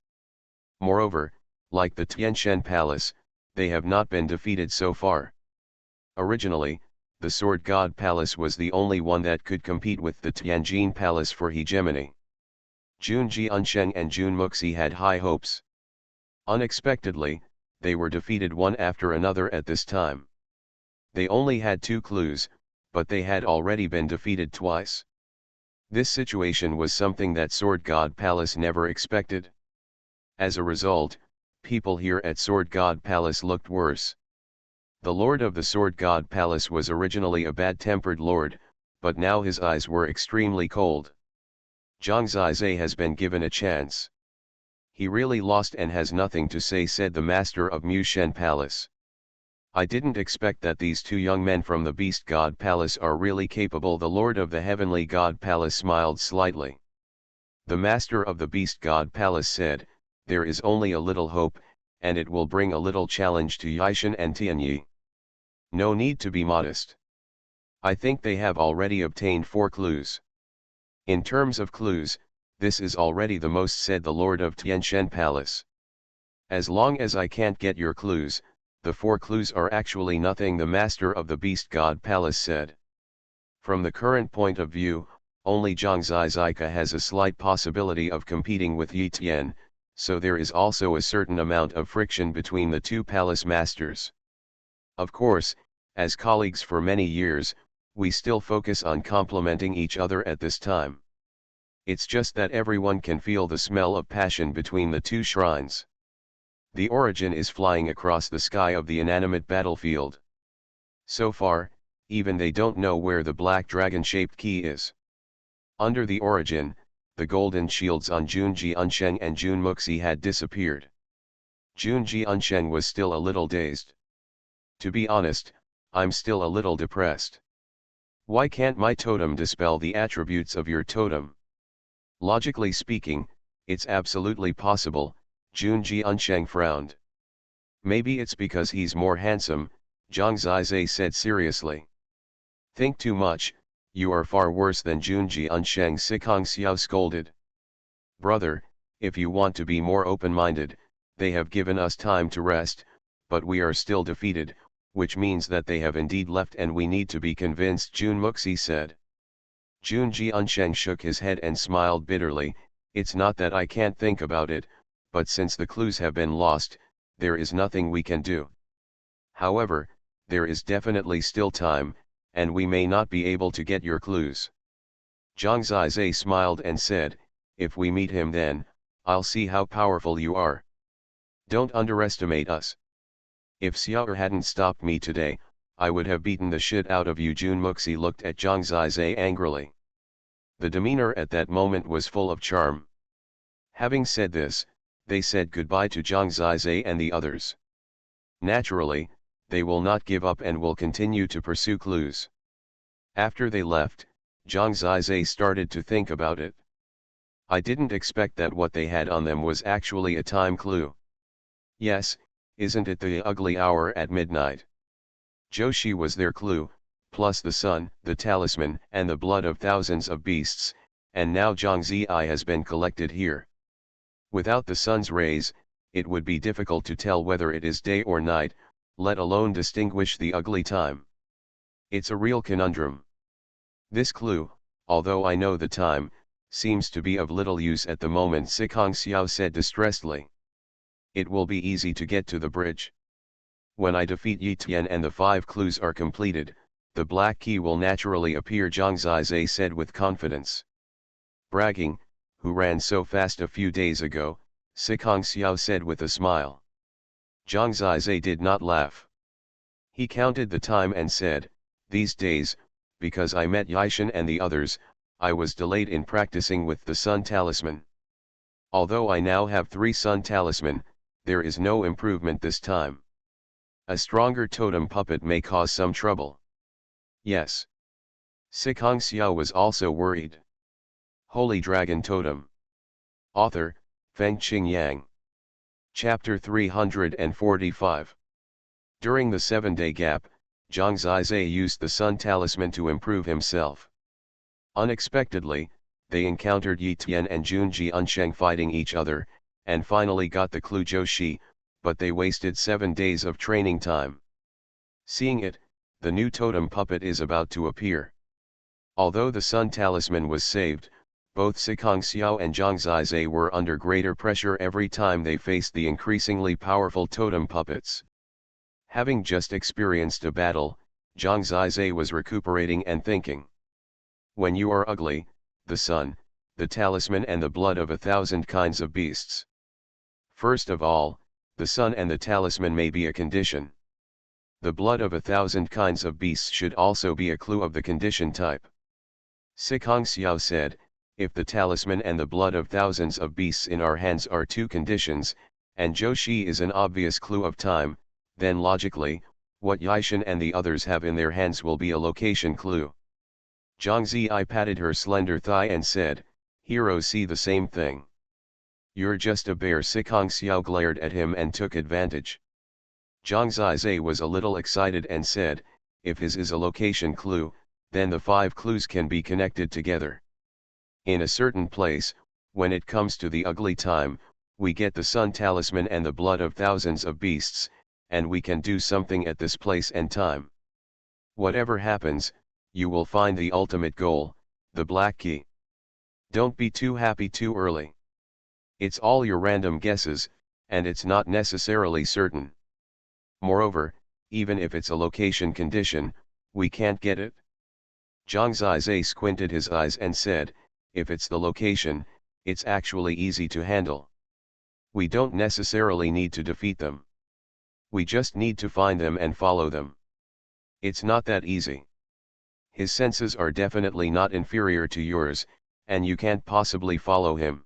Moreover, like the Tianshan Palace, they have not been defeated so far. Originally, the Sword God Palace was the only one that could compete with the Tianjin Palace for hegemony. Jun Jiansheng and Jun Muxi had high hopes. Unexpectedly, they were defeated one after another at this time. They only had 2 clues, but they had already been defeated twice. This situation was something that Sword God Palace never expected. As a result, people here at Sword God Palace looked worse. The Lord of the Sword God Palace was originally a bad-tempered lord, but now his eyes were extremely cold. Zhang Zizai has been given a chance. He really lost and has nothing to say, said the master of Mushen Palace. I didn't expect that these 2 young men from the Beast God Palace are really capable. The Lord of the Heavenly God Palace smiled slightly. The master of the Beast God Palace said, there is only a little hope, and it will bring a little challenge to Yishan and Tianyi. No need to be modest. I think they have already obtained 4 clues. In terms of clues, this is already the most, said the Lord of Tianshan Palace. As long as I can't get your clues, the 4 clues are actually nothing, the master of the Beast God Palace said. From the current point of view, only Zhang Zizai has a slight possibility of competing with Yi Tian, so there is also a certain amount of friction between the 2 palace masters. Of course, as colleagues for many years, we still focus on complementing each other at this time. It's just that everyone can feel the smell of passion between the 2 shrines. The origin is flying across the sky of the inanimate battlefield. So far, even they don't know where the black dragon-shaped key is. Under the origin, the golden shields on Jun Jiansheng and Jun Muxi had disappeared. Jun Jiansheng was still a little dazed. To be honest, I'm still a little depressed. Why can't my totem dispel the attributes of your totem? Logically speaking, it's absolutely possible, Jun Jiansheng frowned. Maybe it's because he's more handsome, Zhang Zizai said seriously. Think too much, you are far worse than Jun Jiansheng, Sikong Xiao scolded. Brother, if you want to be more open-minded, they have given us time to rest, but we are still defeated, which means that they have indeed left and we need to be convinced, Jun Muxi said. Jun Jiansheng shook his head and smiled bitterly. It's not that I can't think about it, but since the clues have been lost, there is nothing we can do. However, there is definitely still time, and we may not be able to get your clues. Zhang Zizai smiled and said, if we meet him then, I'll see how powerful you are. Don't underestimate us. If Xiao hadn't stopped me today, I would have beaten the shit out of you. Jun Muxi looked at Zhang Zizai angrily. The demeanor at that moment was full of charm. Having said this, they said goodbye to Zhang Zizai and the others. Naturally, they will not give up and will continue to pursue clues. After they left, Zhang Zizai started to think about it. I didn't expect that what they had on them was actually a time clue. Yes, isn't it the ugly hour at midnight? Joshi was their clue, plus the sun, the talisman, and the blood of thousands of beasts, and now Zhang Zi has been collected here. Without the sun's rays, it would be difficult to tell whether it is day or night, let alone distinguish the ugly time. It's a real conundrum. This clue, although I know the time, seems to be of little use at the moment, Sikong Xiao said distressedly. It will be easy to get to the bridge. When I defeat Yi Tian and the 5 clues are completed, the black key will naturally appear, Zhang Zizai said with confidence. Bragging, who ran so fast a few days ago, Sikong Xiao said with a smile. Zhang Zizai did not laugh. He counted the time and said, these days, because I met Yishan and the others, I was delayed in practicing with the Sun Talisman. Although I now have 3 Sun Talisman, there is no improvement this time. A stronger totem puppet may cause some trouble. Yes. Sicong Xiao was also worried. Holy Dragon Totem. Author, Fengqing Yang. Chapter 345. During the 7-day gap, Zhang Zizai used the Sun Talisman to improve himself. Unexpectedly, they encountered Yi Tian and Junji Unsheng fighting each other, and finally got the clue Zhou Shi, but they wasted 7 days of training time. Seeing it, the new totem puppet is about to appear. Although the Sun Talisman was saved, both Sicong Xiao and Zhang Zizai were under greater pressure every time they faced the increasingly powerful totem puppets. Having just experienced a battle, Zhang Zizai was recuperating and thinking. When you are ugly, the sun, the talisman and the blood of 1,000 kinds of beasts. First of all, the sun and the talisman may be a condition. The blood of 1,000 kinds of beasts should also be a clue of the condition type. Sicong Xiao said, if the talisman and the blood of thousands of beasts in our hands are 2 conditions, and Zhou Shi is an obvious clue of time, then logically, what Yishan and the others have in their hands will be a location clue. Zhang Zizai patted her slender thigh and said, heroes see the same thing. You're just a bear. Sicong Xiao glared at him and took advantage. Zhang Zizai was a little excited and said, if his is a location clue, then the 5 clues can be connected together. In a certain place, when it comes to the ugly time, we get the sun talisman and the blood of thousands of beasts, and we can do something at this place and time. Whatever happens, you will find the ultimate goal, the black key. Don't be too happy too early. It's all your random guesses, and it's not necessarily certain. Moreover, even if it's a location condition, we can't get it. Zhang Zizai squinted his eyes and said, if it's the location, it's actually easy to handle. We don't necessarily need to defeat them. We just need to find them and follow them. It's not that easy. His senses are definitely not inferior to yours, and you can't possibly follow him.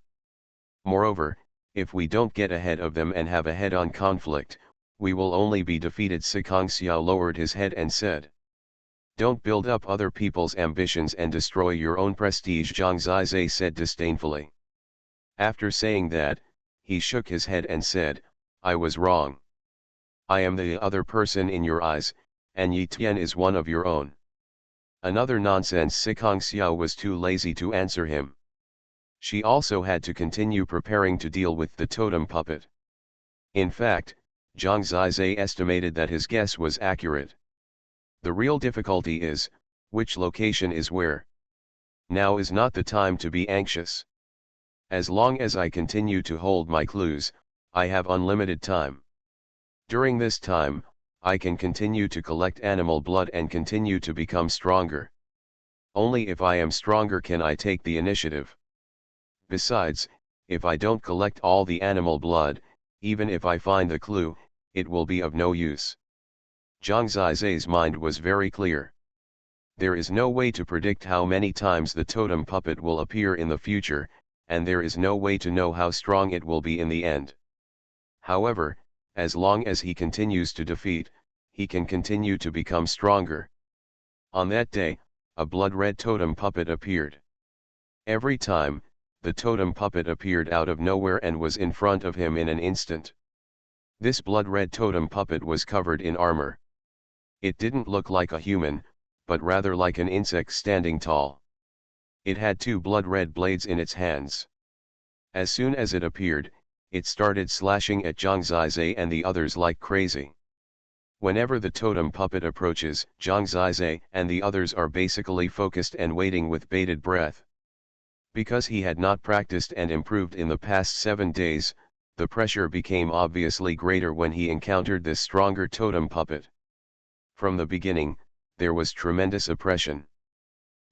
Moreover, if we don't get ahead of them and have a head-on conflict, we will only be defeated. Sicong Xiao lowered his head and said, don't build up other people's ambitions and destroy your own prestige. Zhang Zizai said disdainfully. After saying that, he shook his head and said, I was wrong. I am the other person in your eyes, and Yi Tian is one of your own. Another nonsense. Sicong Xiao was too lazy to answer him. She also had to continue preparing to deal with the totem puppet. In fact, Zhang Zizai estimated that his guess was accurate. The real difficulty is, which location is where. Now is not the time to be anxious. As long as I continue to hold my clues, I have unlimited time. During this time, I can continue to collect animal blood and continue to become stronger. Only if I am stronger can I take the initiative. Besides, if I don't collect all the animal blood, even if I find the clue, it will be of no use. Zhang Zizai's mind was very clear. There is no way to predict how many times the totem puppet will appear in the future, and there is no way to know how strong it will be in the end. However, as long as he continues to defeat, he can continue to become stronger. On that day, a blood-red totem puppet appeared. Every time, the totem puppet appeared out of nowhere and was in front of him in an instant. This blood-red totem puppet was covered in armor. It didn't look like a human, but rather like an insect standing tall. It had 2 blood-red blades in its hands. As soon as it appeared, it started slashing at Zhang Zizai and the others like crazy. Whenever the totem puppet approaches, Zhang Zizai and the others are basically focused and waiting with bated breath. Because he had not practiced and improved in the past 7 days, the pressure became obviously greater when he encountered this stronger totem puppet. From the beginning, there was tremendous oppression.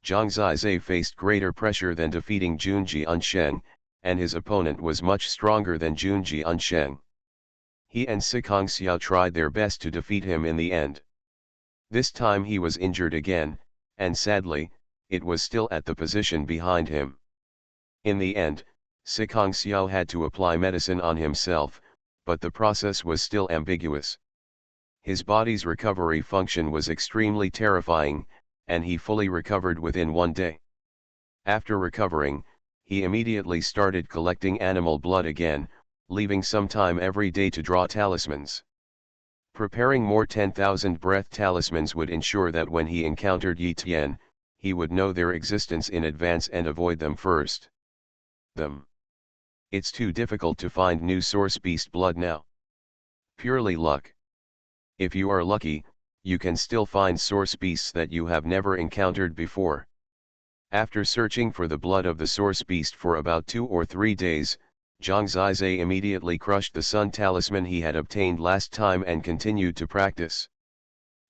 Zhang Zizai faced greater pressure than defeating Junji Unsheng, and his opponent was much stronger than Junji Unsheng. He and Sicong Xiao tried their best to defeat him in the end. This time he was injured again, and sadly, it was still at the position behind him. In the end, Sicong Xiao had to apply medicine on himself, but the process was still ambiguous. His body's recovery function was extremely terrifying, and he fully recovered within 1 day. After recovering, he immediately started collecting animal blood again, leaving some time every day to draw talismans. Preparing more 10,000 breath talismans would ensure that when he encountered Yi Tian, he would know their existence in advance and avoid them first. It's too difficult to find new source beast blood now. Purely luck. If you are lucky, you can still find source beasts that you have never encountered before. After searching for the blood of the source beast for about 2 or 3 days, Zhang Zizai immediately crushed the sun talisman he had obtained last time and continued to practice.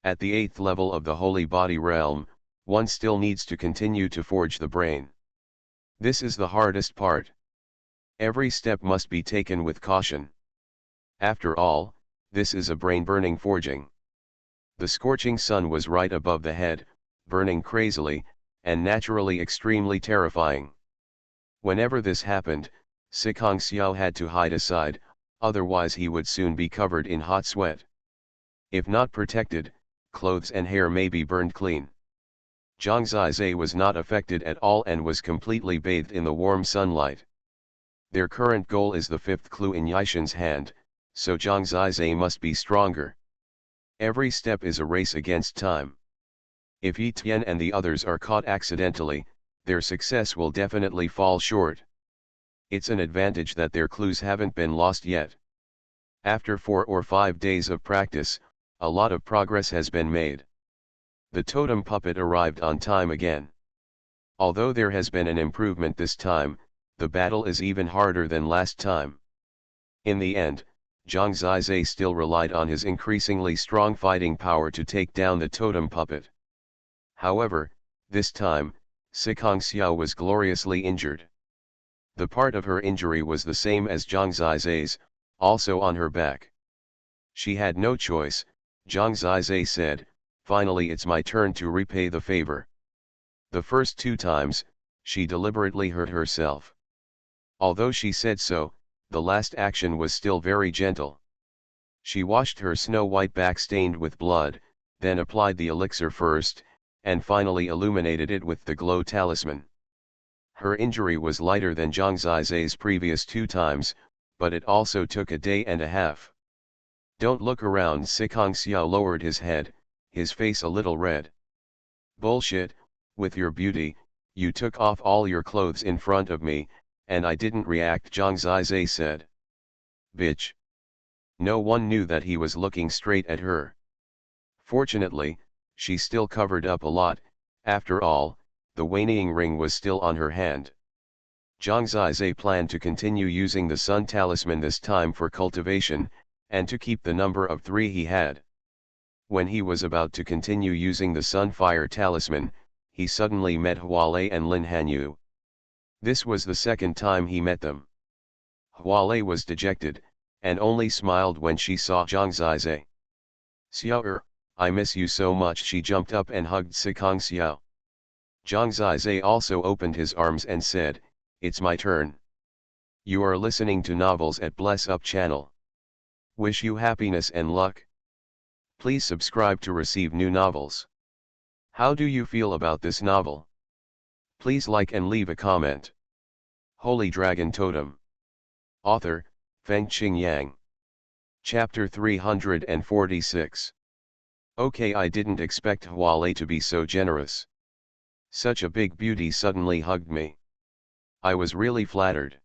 At the 8th level of the holy body realm, one still needs to continue to forge the brain. This is the hardest part. Every step must be taken with caution. After all, this is a brain-burning forging. The scorching sun was right above the head, burning crazily, and naturally extremely terrifying. Whenever this happened, Sikong Xiao had to hide aside, otherwise he would soon be covered in hot sweat. If not protected, clothes and hair may be burned clean. Zhang Zizai was not affected at all and was completely bathed in the warm sunlight. Their current goal is the 5th clue in Yishan's hand, so Zhang Zizai must be stronger. Every step is a race against time. If Yi Tian and the others are caught accidentally, their success will definitely fall short. It's an advantage that their clues haven't been lost yet. After 4 or 5 days of practice, a lot of progress has been made. The totem puppet arrived on time again. Although there has been an improvement this time, the battle is even harder than last time. In the end, Zhang Zizai still relied on his increasingly strong fighting power to take down the totem puppet. However, this time, Sikong Xiao was gloriously injured. The part of her injury was the same as Zhang Zizai's, also on her back. She had no choice, Zhang Zizai said, "Finally it's my turn to repay the favor." The first 2 times, she deliberately hurt herself. Although she said so, the last action was still very gentle. She washed her snow-white back stained with blood, then applied the elixir first, and finally illuminated it with the glow talisman. Her injury was lighter than Zhang Zizai's previous 2 times, but it also took a day and a half. "Don't look around." Sikong Xiao lowered his head, his face a little red. "Bullshit, with your beauty, you took off all your clothes in front of me, and I didn't react," Zhang Zizai said. "Bitch." No one knew that he was looking straight at her. Fortunately, she still covered up a lot. After all, the waning ring was still on her hand. Zhang Zizai planned to continue using the sun talisman this time for cultivation, and to keep the number of 3 he had. When he was about to continue using the sun fire talisman, he suddenly met Hualei and Lin Hanyu. This was the second time he met them. Hualei was dejected, and only smiled when she saw Zhang Zizai. "Xiao, I miss you so much." She jumped up and hugged Sikong Xiao. Zhang Zizai also opened his arms and said, "It's my turn." You are listening to novels at Bless Up channel. Wish you happiness and luck. Please subscribe to receive new novels. How do you feel about this novel? Please like and leave a comment. Holy Dragon Totem. Author, Fengqing Yang. Chapter 346. Okay, I didn't expect Hualei to be so generous. Such a big beauty suddenly hugged me. I was really flattered.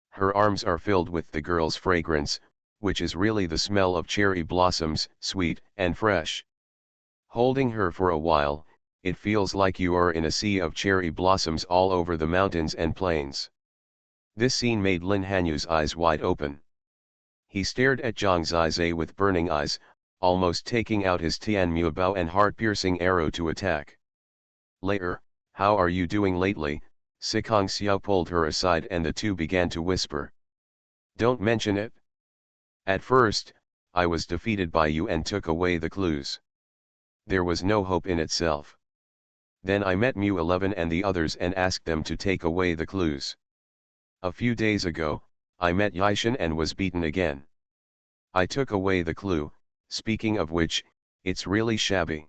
Her arms are filled with the girl's fragrance, which is really the smell of cherry blossoms, sweet and fresh. Holding her for a while, it feels like you are in a sea of cherry blossoms all over the mountains and plains. This scene made Lin Hanyu's eyes wide open. He stared at Zhang Zizai with burning eyes, almost taking out his Tianmu bow and heart-piercing arrow to attack. Later, "How are you doing lately?" Sikong Xiao pulled her aside and the two began to whisper. "Don't mention it. At first, I was defeated by you and took away the clues. There was no hope in itself. Then I met Mu-11 and the others and asked them to take away the clues. A few days ago, I met Yishan and was beaten again. I took away the clue, speaking of which, it's really shabby."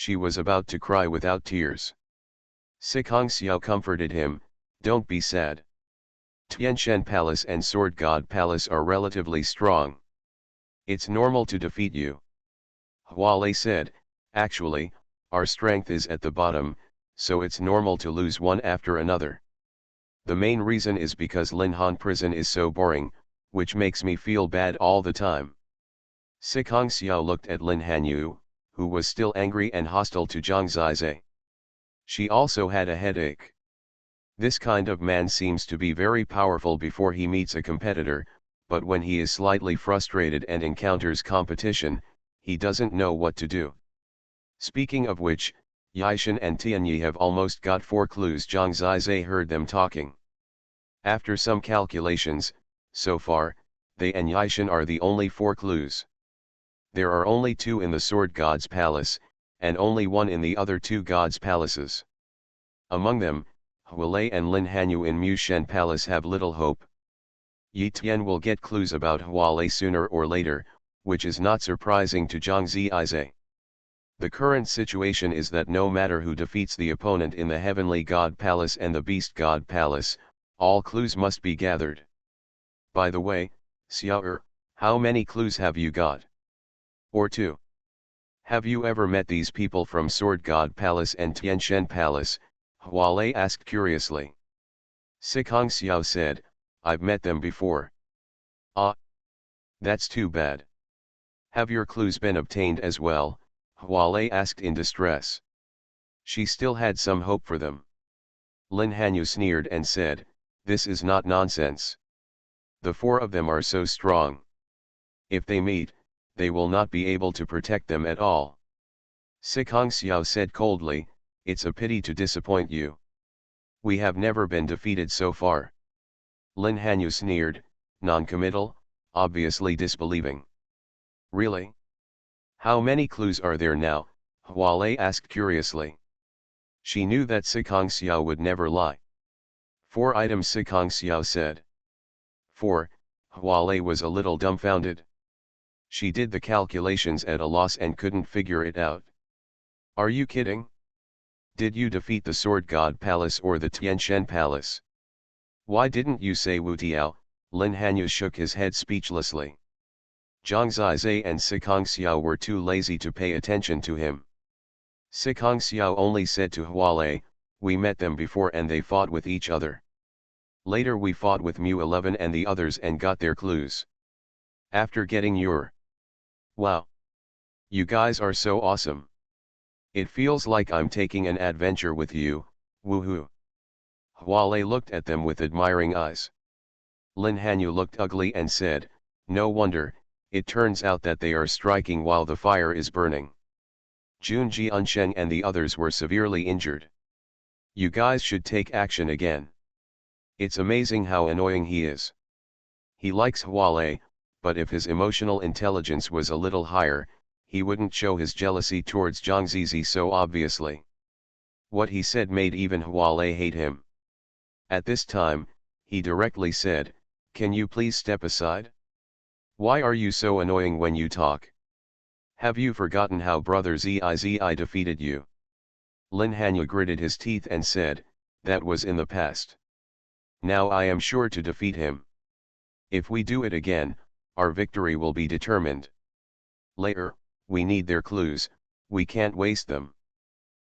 She was about to cry without tears. Sicongxiao comforted him, "Don't be sad. Tianshan Palace and Sword God Palace are relatively strong. It's normal to defeat you." Hualei said, "Actually, our strength is at the bottom, so it's normal to lose one after another. The main reason is because Linhan prison is so boring, which makes me feel bad all the time." Sicongxiao looked at Lin Hanyu, who was still angry and hostile to Zhang Zizai. She also had a headache. This kind of man seems to be very powerful before he meets a competitor, but when he is slightly frustrated and encounters competition, he doesn't know what to do. Speaking of which, Yishan and Tianyi have almost got 4 clues. Zhang Zizai heard them talking. After some calculations, so far, they and Yishan are the only 4 clues. There are only 2 in the Sword God's Palace, and only 1 in the other 2 gods' palaces. Among them, Hualei and Lin Hanyu in Mushen Palace have little hope. Yi Tian will get clues about Hualei sooner or later, which is not surprising to Zhang Zizai. The current situation is that no matter who defeats the opponent in the Heavenly God Palace and the Beast God Palace, all clues must be gathered. By the way, Xiao, how many clues have you got? Or 2? Have you ever met these people from Sword God Palace and Tianshan Palace? Hualei asked curiously. Sicongxiao said, "I've met them before." "Ah. That's too bad. Have your clues been obtained as well?" Hualei asked in distress. She still had some hope for them. Lin Hanyu sneered and said, "This is not nonsense. The 4 of them are so strong. If they meet, they will not be able to protect them at all." Sicongxiao said coldly, "It's a pity to disappoint you. We have never been defeated so far." Lin Hanyu sneered, non-committal, obviously disbelieving. "Really? How many clues are there now?" Hualei asked curiously. She knew that Sicongxiao would never lie. 4 items, Sicongxiao said. 4, Hualei was a little dumbfounded. She did the calculations at a loss and couldn't figure it out. "Are you kidding? Did you defeat the Sword God Palace or the Tianshan Palace? Why didn't you say Wu Tiao?" Lin Hanyu shook his head speechlessly. Zhang Zizai and Sicongxiao were too lazy to pay attention to him. Sicongxiao only said to Hualei, "We met them before and they fought with each other. Later we fought with Mu-11 and the others and got their clues. After getting your... Wow! You guys are so awesome. It feels like I'm taking an adventure with you, woohoo." Hualei looked at them with admiring eyes. Lin Hanyu looked ugly and said, "No wonder, it turns out that they are striking while the fire is burning. Jun Jiansheng and the others were severely injured. You guys should take action again. It's amazing how annoying he is. He likes Hualei, but if his emotional intelligence was a little higher, he wouldn't show his jealousy towards Zhang Zizi so obviously." What he said made even Hualei hate him. At this time, he directly said, "Can you please step aside? Why are you so annoying when you talk? Have you forgotten how Brother Zizi defeated you?" Lin Hanyu gritted his teeth and said, "That was in the past. Now I am sure to defeat him. If we do it again, our victory will be determined. Later, we need their clues, we can't waste them."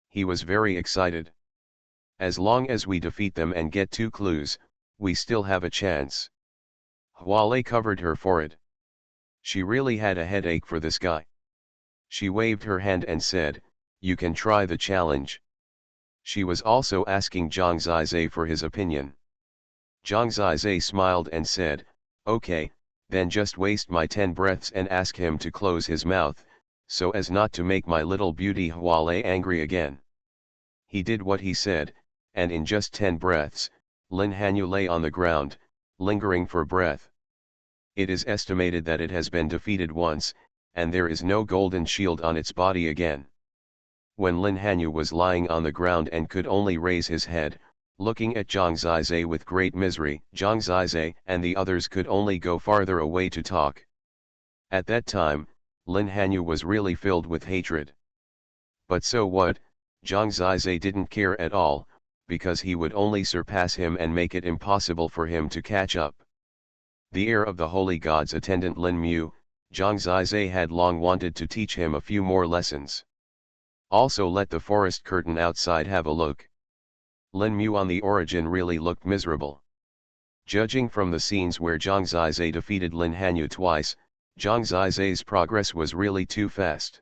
He was very excited. "As long as we defeat them and get 2 clues, we still have a chance." Hualei covered her forehead. She really had a headache for this guy. She waved her hand and said, "You can try the challenge." She was also asking Zhang Zizai for his opinion. Zhang Zizai smiled and said, "Okay, then just waste my 10 breaths and ask him to close his mouth, so as not to make my little beauty Hualei angry again." He did what he said, and in just 10 breaths, Lin Hanyu lay on the ground, lingering for breath. It is estimated that it has been defeated once, and there is no golden shield on its body again. When Lin Hanyu was lying on the ground and could only raise his head, looking at Zhang Zizai with great misery, Zhang Zizai and the others could only go farther away to talk. At that time, Lin Hanyu was really filled with hatred. But so what, Zhang Zizai didn't care at all, because he would only surpass him and make it impossible for him to catch up. The heir of the holy god's attendant Lin Mu, Zhang Zizai had long wanted to teach him a few more lessons. Also let the forest curtain outside have a look. Lin Mu on the origin really looked miserable. Judging from the scenes where Zhang Zizai defeated Lin Hanyu twice, Zhang Zizai's progress was really too fast.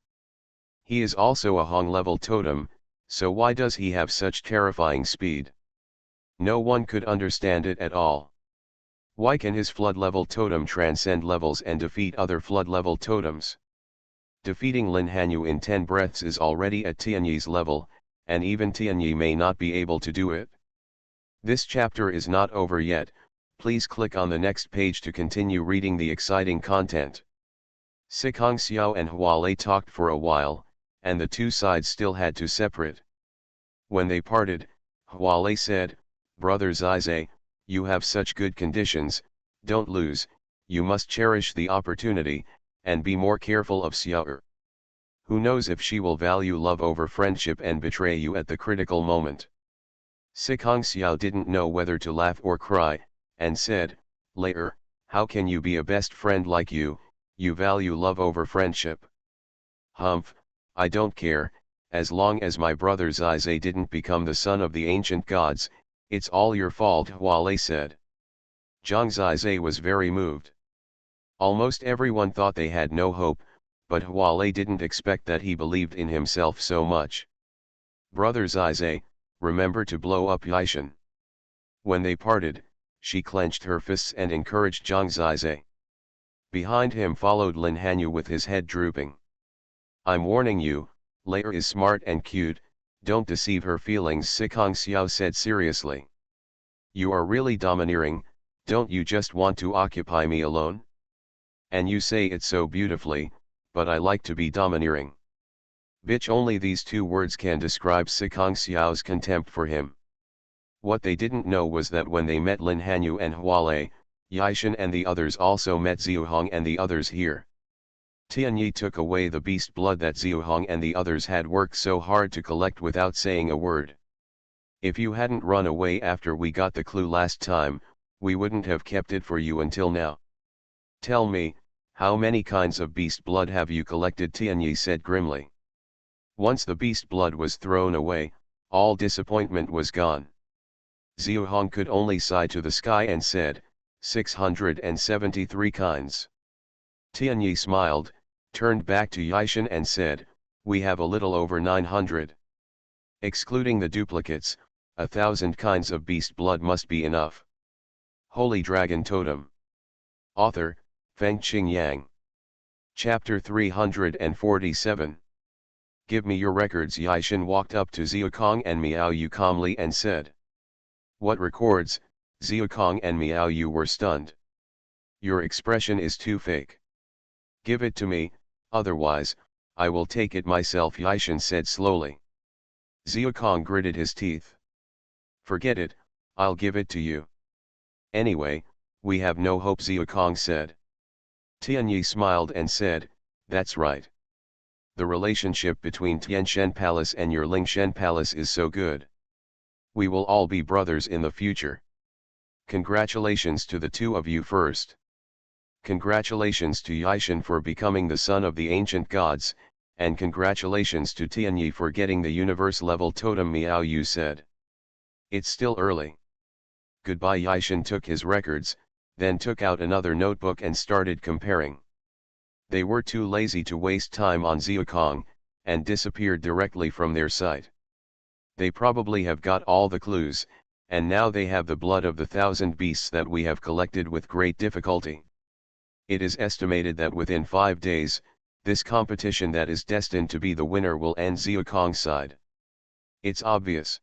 He is also a Hong-level totem, so why does he have such terrifying speed? No one could understand it at all. Why can his flood-level totem transcend levels and defeat other flood-level totems? Defeating Lin Hanyu in 10 breaths is already at Tianyi's level, and even Tianyi may not be able to do it. This chapter is not over yet, please click on the next page to continue reading the exciting content. Sicong Xiao and Hualei talked for a while, and the two sides still had to separate. When they parted, Hualei said, "Brother Zizai, you have such good conditions, don't lose, you must cherish the opportunity, and be more careful of Xiao. Who knows if she will value love over friendship and betray you at the critical moment." Sicong Xiao didn't know whether to laugh or cry, and said, "Later, how can you be a best friend like you value love over friendship?" "Humph, I don't care, as long as my brother Zizai didn't become the son of the ancient gods, it's all your fault," Hualei said. Zhang Zizai was very moved. Almost everyone thought they had no hope, but Hualei didn't expect that he believed in himself so much. "Brother Zizai, remember to blow up Yishan." When they parted, she clenched her fists and encouraged Zhang Zizai. Behind him followed Lin Hanyu with his head drooping. "I'm warning you, Lair is smart and cute, don't deceive her feelings," Sicong Xiao said seriously. "You are really domineering, don't you just want to occupy me alone? And you say it so beautifully, but I like to be domineering." Bitch, only these two words can describe Sicong Xiao's contempt for him. What they didn't know was that when they met Lin Hanyu and Hualei, Yishan and the others also met Xuanhuan and the others here. Tianyi took away the beast blood that Xuanhuan and the others had worked so hard to collect without saying a word. "If you hadn't run away after we got the clue last time, we wouldn't have kept it for you until now. Tell me, how many kinds of beast blood have you collected?" Tianyi said grimly. Once the beast blood was thrown away, all disappointment was gone. Xuanhuan could only sigh to the sky and said, 673 kinds. Tianyi smiled, turned back to Yishan and said, "We have a little over 900. Excluding the duplicates, 1,000 kinds of beast blood must be enough." Holy Dragon Totem. Author, Fengqing Yang. Chapter 347. "Give me your records." Yishan walked up to Xuanhuan and Miao Yu calmly and said. "What records?" Xuanhuan and Miao Yu were stunned. "Your expression is too fake. Give it to me, otherwise, I will take it myself," Yishan said slowly. Xuanhuan gritted his teeth. "Forget it, I'll give it to you." "Anyway, we have no hope," Xuanhuan said. Tianyi smiled and said, "That's right. The relationship between Tianshan Palace and your Lingshan Palace is so good. We will all be brothers in the future. Congratulations to the two of you first. Congratulations to Yishan for becoming the son of the ancient gods, and congratulations to Tianyi for getting the universe-level totem," Miao Yu said. "It's still early." "Goodbye." Yishan took his records, then took out another notebook and started comparing. They were too lazy to waste time on Xuanhuan, and disappeared directly from their sight. "They probably have got all the clues, and now they have the blood of the 1,000 beasts that we have collected with great difficulty. It is estimated that within 5 days, this competition that is destined to be the winner will end." Xuanhuan's side. "It's obvious.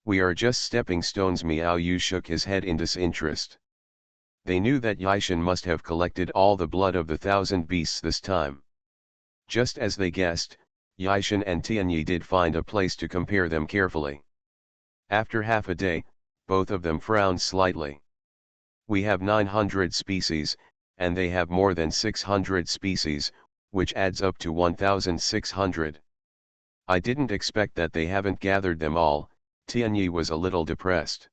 We are just stepping stones." Miao Yu shook his head in disinterest. They knew that Yishan must have collected all the blood of the 1,000 beasts this time. Just as they guessed, Yishan and Tianyi did find a place to compare them carefully. After half a day, both of them frowned slightly. "We have 900 species, and they have more than 600 species, which adds up to 1,600. I didn't expect that they haven't gathered them all. Tianyi was a little depressed.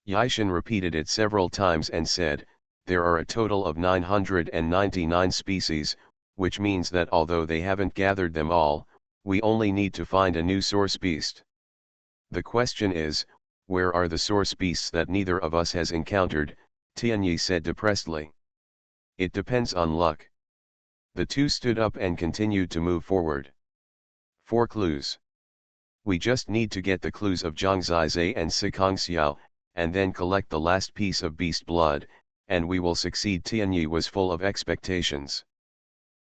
Yishan repeated it several times and said, there are a total of 999 species, which means that although they haven't gathered them all, we only need to find a new source beast. The question is, where are the source beasts that neither of us has encountered? Tianyi said depressedly. It depends on luck. The two stood up and continued to move forward. 4 clues. We just need to get the clues of Zhangzai and Sikongxiao, and then collect the last piece of beast blood, and we will succeed. Tianyi was full of expectations.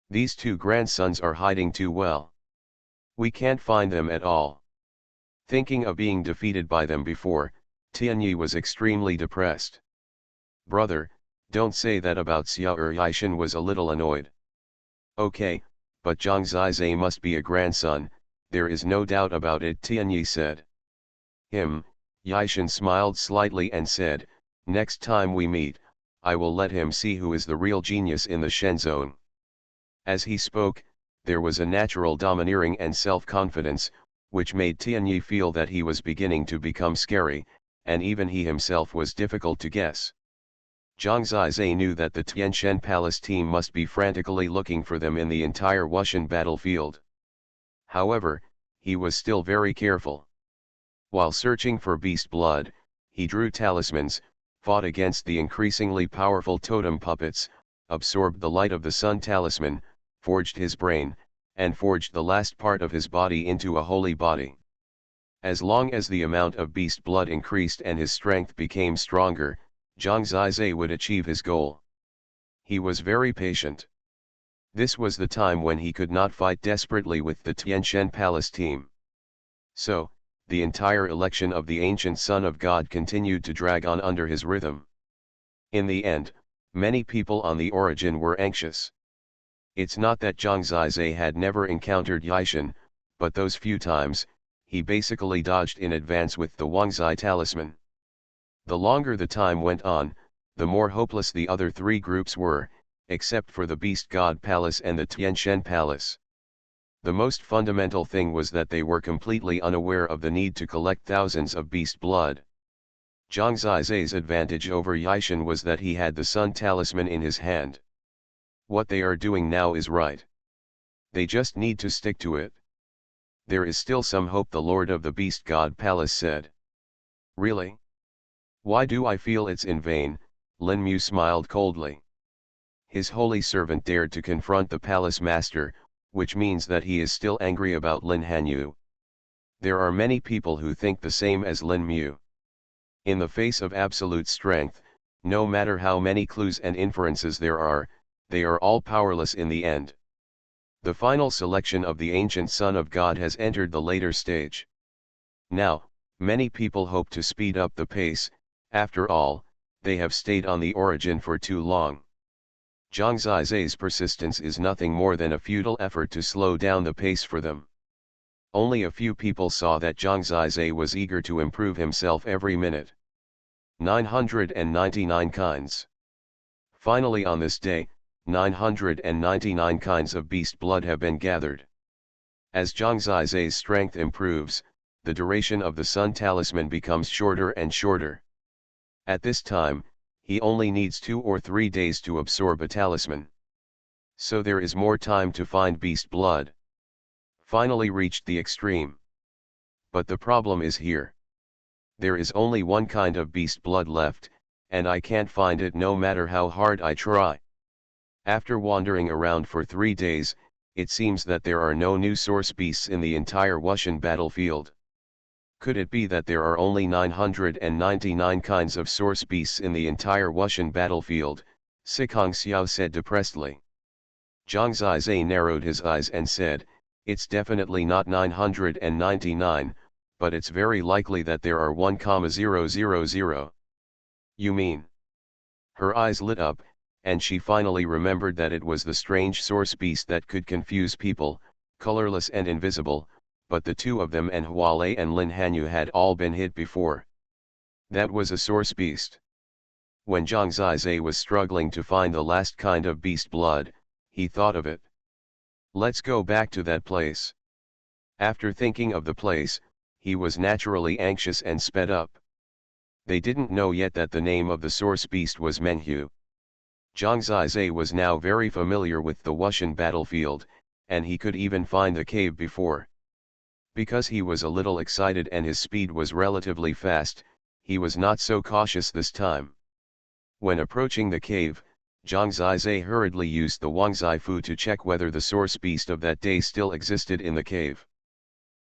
These two grandsons are hiding too well. We can't find them at all. Thinking of being defeated by them before, Tianyi was extremely depressed. Brother, don't say that about Xiao. Yishan was a little annoyed. Okay, but Zhangzai must be a grandson, there is no doubt about it, Tianyi said. Yishan smiled slightly and said, next time we meet, I will let him see who is the real genius in the Shen zone. As he spoke, there was a natural domineering and self-confidence, which made Tianyi feel that he was beginning to become scary, and even he himself was difficult to guess. Zhangzai knew that the Tianshan Palace team must be frantically looking for them in the entire Wushan battlefield. However, he was still very careful. While searching for beast blood, he drew talismans, fought against the increasingly powerful totem puppets, absorbed the light of the sun talisman, forged his brain, and forged the last part of his body into a holy body. As long as the amount of beast blood increased and his strength became stronger, Zhangzai would achieve his goal. He was very patient. This was the time when he could not fight desperately with the Tianshan Palace team. So, the entire election of the ancient Son of God continued to drag on under his rhythm. In the end, many people on the origin were anxious. It's not that Zhangzai had never encountered Yishan, but those few times, he basically dodged in advance with the Wangzai talisman. The longer the time went on, the more hopeless the other three groups were, except for the Beast God Palace and the Tianshan Palace. The most fundamental thing was that they were completely unaware of the need to collect thousands of beast blood. Zhangzai's advantage over Yishan was that he had the sun talisman in his hand. What they are doing now is right. They just need to stick to it. There is still some hope, the Lord of the Beast God Palace said. Really? Why do I feel it's in vain? Lin Mu smiled coldly. His holy servant dared to confront the palace master, which means that he is still angry about Lin Hanyu. There are many people who think the same as Lin Mu. In the face of absolute strength, no matter how many clues and inferences there are, they are all powerless in the end. The final selection of the ancient Son of God has entered the later stage. Now, many people hope to speed up the pace. After all, they have stayed on the origin for too long. Zhangzai's persistence is nothing more than a futile effort to slow down the pace for them. Only a few people saw that Zhangzai was eager to improve himself every minute. 999 kinds. Finally, on this day, 999 kinds of beast blood have been gathered. As Zhangzai's strength improves, the duration of the sun talisman becomes shorter and shorter. At this time, he only needs 2 or 3 days to absorb a talisman. So there is more time to find beast blood. Finally reached the extreme. But the problem is here. There is only one kind of beast blood left, and I can't find it no matter how hard I try. After wandering around for 3 days, it seems that there are no new source beasts in the entire Wushan battlefield. Could it be that there are only 999 kinds of source beasts in the entire Wushan battlefield? Sikongxiao said depressedly. Zhangzai narrowed his eyes and said, it's definitely not 999, but it's very likely that there are 1,000. You mean? Her eyes lit up, and she finally remembered that it was the strange source beast that could confuse people, colorless and invisible, but the two of them and Hualei and Lin Hanyu had all been hit before. That was a source beast. When Zhangzai was struggling to find the last kind of beast blood, he thought of it. Let's go back to that place. After thinking of the place, he was naturally anxious and sped up. They didn't know yet that the name of the source beast was Menhu. Zhang Zizai was now very familiar with the Wuxian battlefield, and he could even find the cave before. Because he was a little excited and his speed was relatively fast, he was not so cautious this time. When approaching the cave, Zhang Zizai hurriedly used the Wangzai Fu to check whether the source beast of that day still existed in the cave.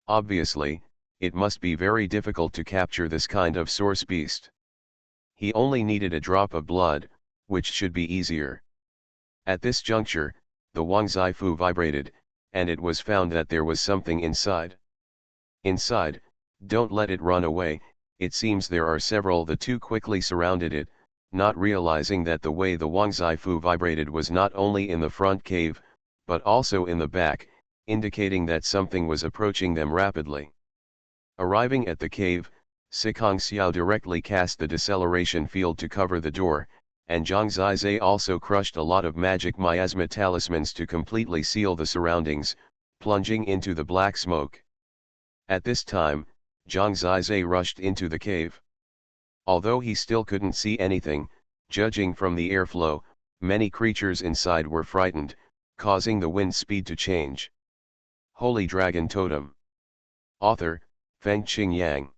Obviously, it must be very difficult to capture this kind of source beast. He only needed a drop of blood, which should be easier. At this juncture, the Wangzai Fu vibrated, and it was found that there was something inside. Inside, don't let it run away, it seems there are several. The two quickly surrounded it, not realizing that the way the Wangzai Fu vibrated was not only in the front cave, but also in the back, indicating that something was approaching them rapidly. Arriving at the cave, Sikong Xiao directly cast the deceleration field to cover the door, and Zhang Zizai also crushed a lot of magic miasma talismans to completely seal the surroundings, plunging into the black smoke. At this time, Zhang Zizai rushed into the cave. Although he still couldn't see anything, judging from the airflow, many creatures inside were frightened, causing the wind speed to change. Holy Dragon Totem. Author, Fengqing Yang.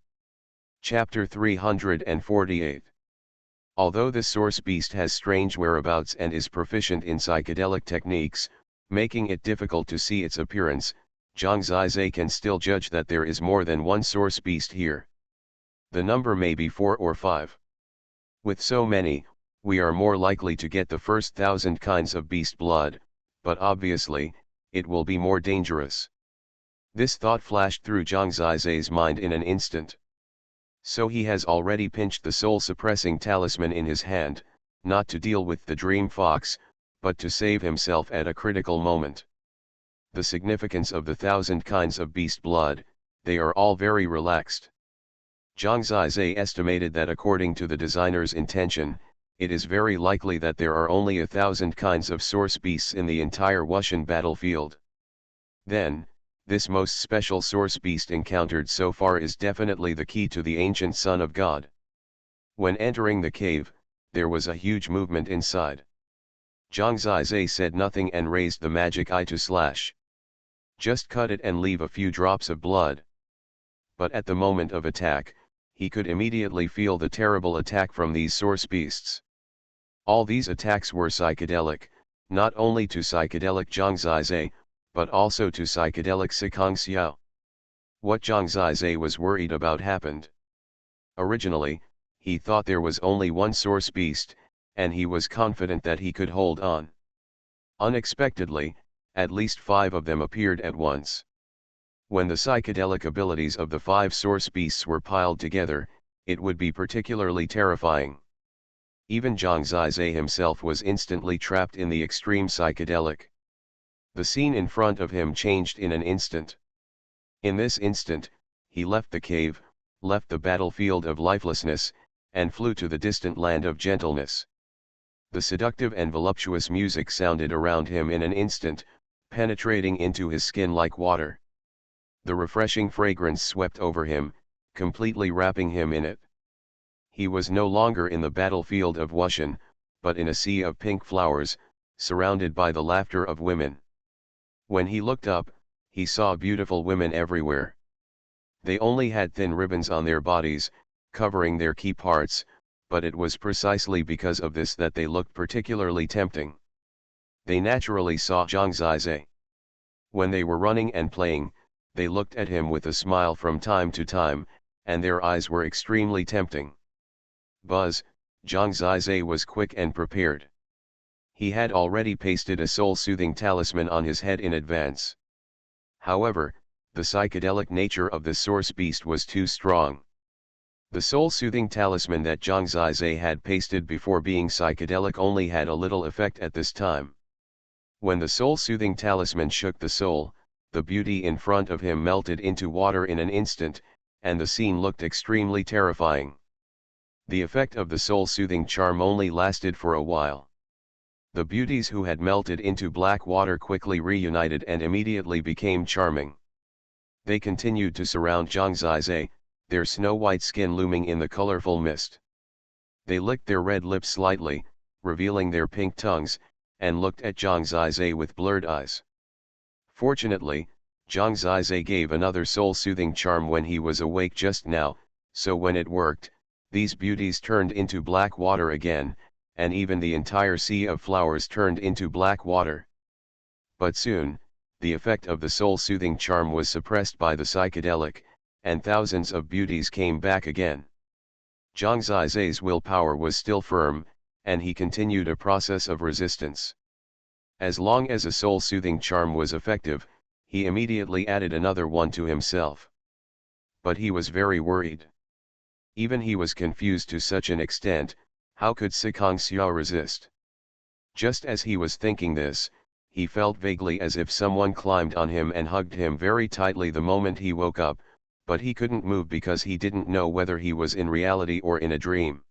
Chapter 348. Although this source beast has strange whereabouts and is proficient in psychedelic techniques, making it difficult to see its appearance, Zhang Zizai can still judge that there is more than one source beast here. The number may be 4 or 5. With so many, we are more likely to get the first 1,000 kinds of beast blood, but obviously, it will be more dangerous. This thought flashed through Zhang Zizai's mind in an instant. So he has already pinched the soul-suppressing talisman in his hand, not to deal with the dream fox, but to save himself at a critical moment. The significance of the 1,000 kinds of beast blood, they are all very relaxed. Zhang Zizai estimated that according to the designer's intention, it is very likely that there are only 1,000 kinds of source beasts in the entire Wuxian battlefield. Then, this most special source beast encountered so far is definitely the key to the ancient Son of God. When entering the cave, there was a huge movement inside. Zhang Zizai said nothing and raised the magic eye to slash. Just cut it and leave a few drops of blood. But at the moment of attack, he could immediately feel the terrible attack from these source beasts. All these attacks were psychedelic, not only to psychedelic Zhang Zizai, but also to psychedelic Sikong Xiao. What Zhang Zizai was worried about happened. Originally, he thought there was only one source beast, and he was confident that he could hold on. Unexpectedly, at least 5 of them appeared at once. When the psychedelic abilities of the 5 source beasts were piled together, it would be particularly terrifying. Even Zhang Zizai himself was instantly trapped in the extreme psychedelic. The scene in front of him changed in an instant. In this instant, he left the cave, left the battlefield of lifelessness, and flew to the distant land of gentleness. The seductive and voluptuous music sounded around him in an instant, penetrating into his skin like water. The refreshing fragrance swept over him, completely wrapping him in it. He was no longer in the battlefield of Wuxian, but in a sea of pink flowers, surrounded by the laughter of women. When he looked up, he saw beautiful women everywhere. They only had thin ribbons on their bodies, covering their key parts, but it was precisely because of this that they looked particularly tempting. They naturally saw Zhang Zizai. When they were running and playing, they looked at him with a smile from time to time, and their eyes were extremely tempting. Buzz, Zhang Zizai was quick and prepared. He had already pasted a soul-soothing talisman on his head in advance. However, the psychedelic nature of the source beast was too strong. The soul-soothing talisman that Zhang Zizai had pasted before being psychedelic only had a little effect at this time. When the soul-soothing talisman shook the soul, the beauty in front of him melted into water in an instant, and the scene looked extremely terrifying. The effect of the soul-soothing charm only lasted for a while. The beauties who had melted into black water quickly reunited and immediately became charming. They continued to surround Zhang Zizai, their snow-white skin looming in the colorful mist. They licked their red lips slightly, revealing their pink tongues, and looked at Zhang Zizai with blurred eyes. Fortunately, Zhang Zizai gave another soul-soothing charm when he was awake just now, so when it worked, these beauties turned into black water again, and even the entire sea of flowers turned into black water. But soon, the effect of the soul-soothing charm was suppressed by the psychedelic, and thousands of beauties came back again. Zhang Zizai's willpower was still firm, and he continued a process of resistance. As long as a soul-soothing charm was effective, he immediately added another one to himself. But he was very worried. Even he was confused to such an extent, how could Sikong Xiao resist? Just as he was thinking this, he felt vaguely as if someone climbed on him and hugged him very tightly the moment he woke up, but he couldn't move because he didn't know whether he was in reality or in a dream.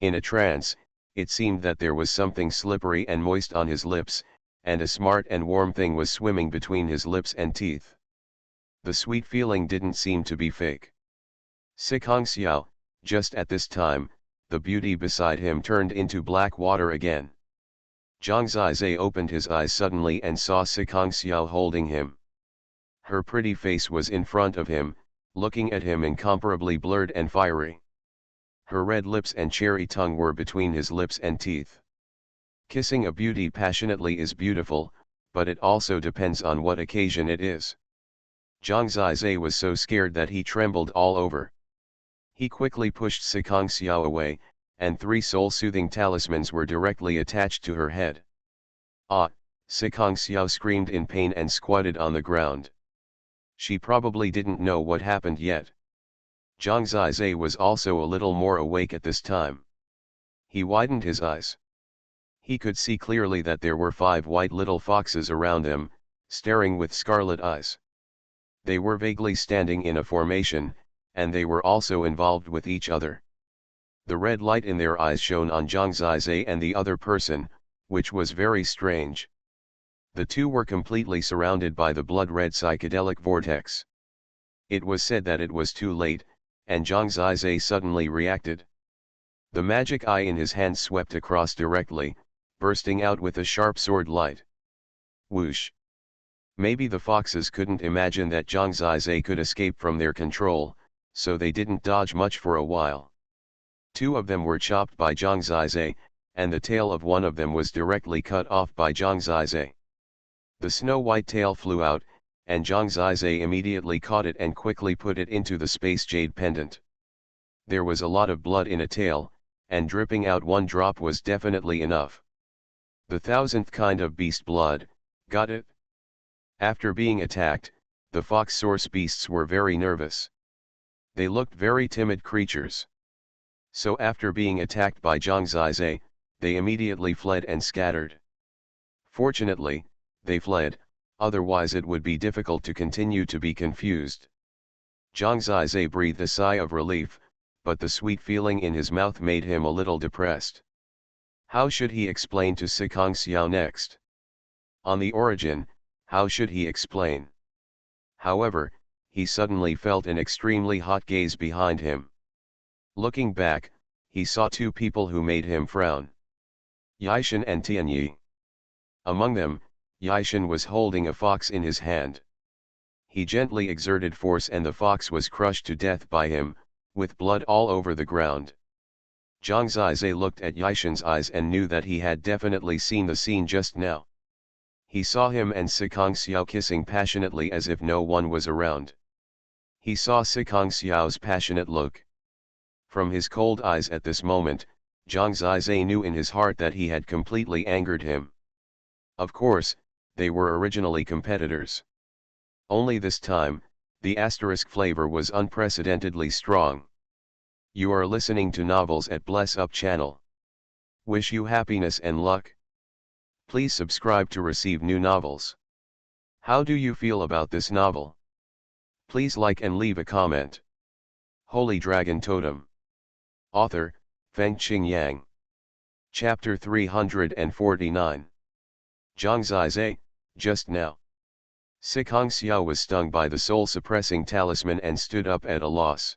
In a trance, it seemed that there was something slippery and moist on his lips, and a smart and warm thing was swimming between his lips and teeth. The sweet feeling didn't seem to be fake. Sikong Xiao, just at this time, the beauty beside him turned into black water again. Zhang Zizai opened his eyes suddenly and saw Sikong Xiao holding him. Her pretty face was in front of him, looking at him incomparably blurred and fiery. Her red lips and cherry tongue were between his lips and teeth. Kissing a beauty passionately is beautiful, but it also depends on what occasion it is. Zhang Zizai was so scared that he trembled all over. He quickly pushed Sikong Xiao away, and 3 soul-soothing talismans were directly attached to her head. Ah! Sikong Xiao screamed in pain and squatted on the ground. She probably didn't know what happened yet. Zhang Zizai was also a little more awake at this time. He widened his eyes. He could see clearly that there were 5 white little foxes around them, staring with scarlet eyes. They were vaguely standing in a formation, and they were also involved with each other. The red light in their eyes shone on Zhang Zizai and the other person, which was very strange. The two were completely surrounded by the blood-red psychedelic vortex. It was said that it was too late, and Zhang Zizai suddenly reacted. The magic eye in his hand swept across directly, bursting out with a sharp sword light. Whoosh! Maybe the foxes couldn't imagine that Zhang Zizai could escape from their control, so they didn't dodge much for a while. 2 of them were chopped by Zhang Zizai, and the tail of one of them was directly cut off by Zhang Zizai. The snow-white tail flew out, and Zhang Zizai immediately caught it and quickly put it into the space jade pendant. There was a lot of blood in a tail, and dripping out 1 drop was definitely enough. The 1000th kind of beast blood, got it? After being attacked, the fox source beasts were very nervous. They looked very timid creatures. So after being attacked by Zhang Zizai, they immediately fled and scattered. Fortunately, they fled, otherwise it would be difficult to continue to be confused. Zhang Zizai breathed a sigh of relief, but the sweet feeling in his mouth made him a little depressed. How should he explain to Sikong Xiao next? On the origin, how should he explain? However, he suddenly felt an extremely hot gaze behind him. Looking back, he saw 2 people who made him frown. Yishan and Tianyi. Among them, Yishan was holding a fox in his hand. He gently exerted force and the fox was crushed to death by him, with blood all over the ground. Zhang Zizai looked at Yishan's eyes and knew that he had definitely seen the scene just now. He saw him and Sikong Xiao kissing passionately as if no one was around. He saw Sikong Xiao's passionate look. From his cold eyes at this moment, Zhang Zizai knew in his heart that he had completely angered him. Of course, they were originally competitors. Only this time, the asterisk flavor was unprecedentedly strong. You are listening to Novels at Bless Up channel. Wish you happiness and luck. Please subscribe to receive new novels. How do you feel about this novel? Please like and leave a comment. Holy Dragon Totem. Author, Fengqing Yang. Chapter 349. Zhang Zizai, just now. Sikong Xiao was stung by the soul-suppressing talisman and stood up at a loss.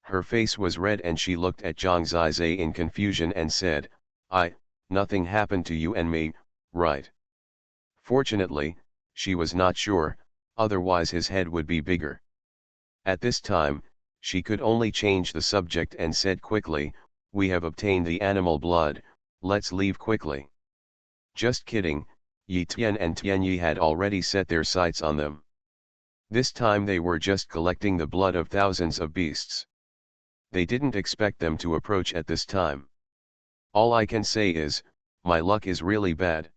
Her face was red and she looked at Zhang Zizai in confusion and said, Nothing happened to you and me, right? Fortunately, she was not sure, otherwise his head would be bigger. At this time, she could only change the subject and said quickly, we have obtained the animal blood, let's leave quickly. Just kidding, Yi Tian and Tianyi had already set their sights on them. This time they were just collecting the blood of thousands of beasts. They didn't expect them to approach at this time. All I can say is, my luck is really bad.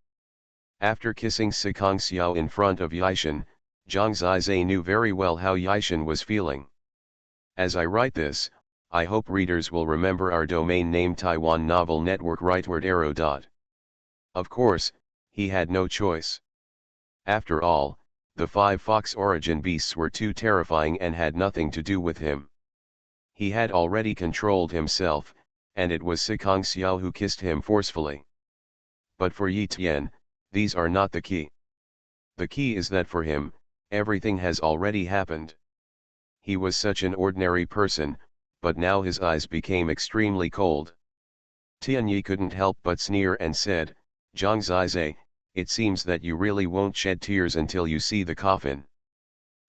After kissing Sikong Xiao in front of Yaishan, Zhang Zizai knew very well how Yaishan was feeling. As I write this, I hope readers will remember our domain name Taiwan Novel Network rightward arrow. Of course, he had no choice. After all, the 5 fox origin beasts were too terrifying and had nothing to do with him. He had already controlled himself, and it was Sikong Xiao who kissed him forcefully. But for Yi Tian, these are not the key. The key is that for him, everything has already happened. He was such an ordinary person, but now his eyes became extremely cold. Tianyi couldn't help but sneer and said, Zhang Zizai, it seems that you really won't shed tears until you see the coffin.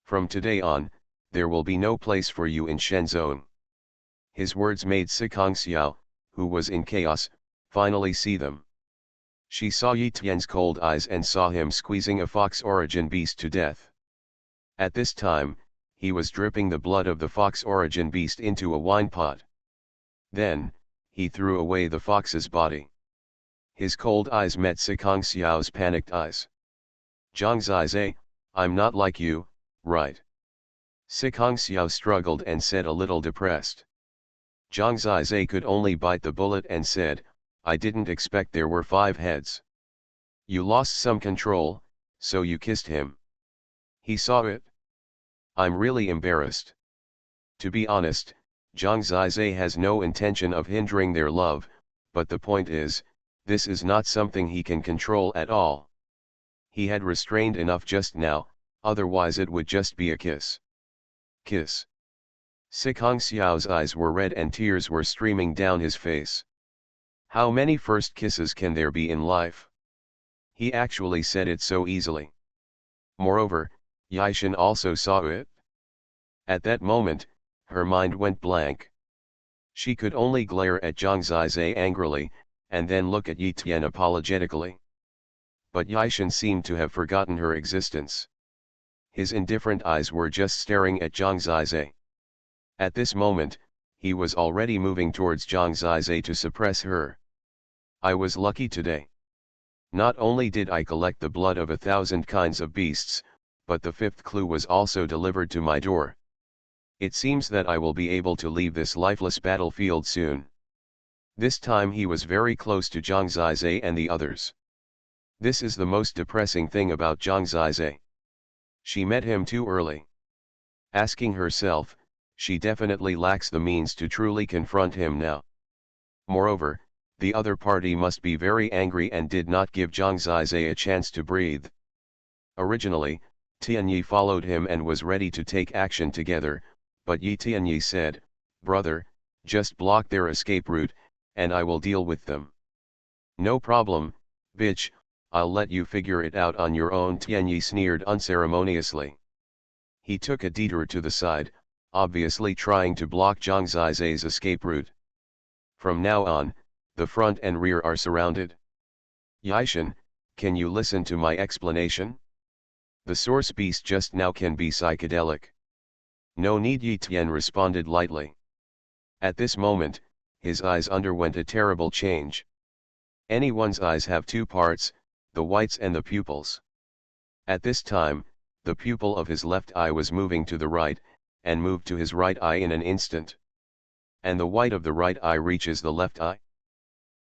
From today on, there will be no place for you in Shenzong. His words made Sikong Xiao, who was in chaos, finally see them. She saw Yi Tian's cold eyes and saw him squeezing a fox origin beast to death. At this time, he was dripping the blood of the fox origin beast into a wine pot. Then, he threw away the fox's body. His cold eyes met Sikong Xiao's panicked eyes. Zhang Zizai, I'm not like you, right? Sikong Xiao struggled and said a little depressed. Zhang Zizai could only bite the bullet and said, I didn't expect there were 5 heads. You lost some control, so you kissed him. He saw it. I'm really embarrassed. To be honest, Zhang Zizai has no intention of hindering their love, but the point is, this is not something he can control at all. He had restrained enough just now, otherwise it would just be a kiss. Kiss. Sikong Xiao's eyes were red and tears were streaming down his face. How many first kisses can there be in life? He actually said it so easily. Moreover, Yaishan also saw it. At that moment, her mind went blank. She could only glare at Zhang Zizai angrily, and then look at Yi Tian apologetically. But Yaishan seemed to have forgotten her existence. His indifferent eyes were just staring at Zhang Zizai. At this moment, he was already moving towards Zhang Zizai to suppress her. I was lucky today. Not only did I collect the blood of 1,000 kinds of beasts, but the 5th clue was also delivered to my door. It seems that I will be able to leave this lifeless battlefield soon. This time he was very close to Zhang Zizai and the others. This is the most depressing thing about Zhang Zizai. She met him too early. Asking herself, she definitely lacks the means to truly confront him now. Moreover, the other party must be very angry and did not give Zhang Zizai a chance to breathe. Originally, Tianyi followed him and was ready to take action together, but Yi Tianyi said, brother, just block their escape route, and I will deal with them. No problem, bitch, I'll let you figure it out on your own, Tianyi sneered unceremoniously. He took a detour to the side, obviously trying to block Zhang Zizai's escape route. From now on, the front and rear are surrounded. Yaishan, can you listen to my explanation? The source beast just now can be psychedelic. No need, Yi Tian responded lightly. At this moment, his eyes underwent a terrible change. Anyone's eyes have 2 parts, the whites and the pupils. At this time, the pupil of his left eye was moving to the right, and moved to his right eye in an instant. And the white of the right eye reaches the left eye.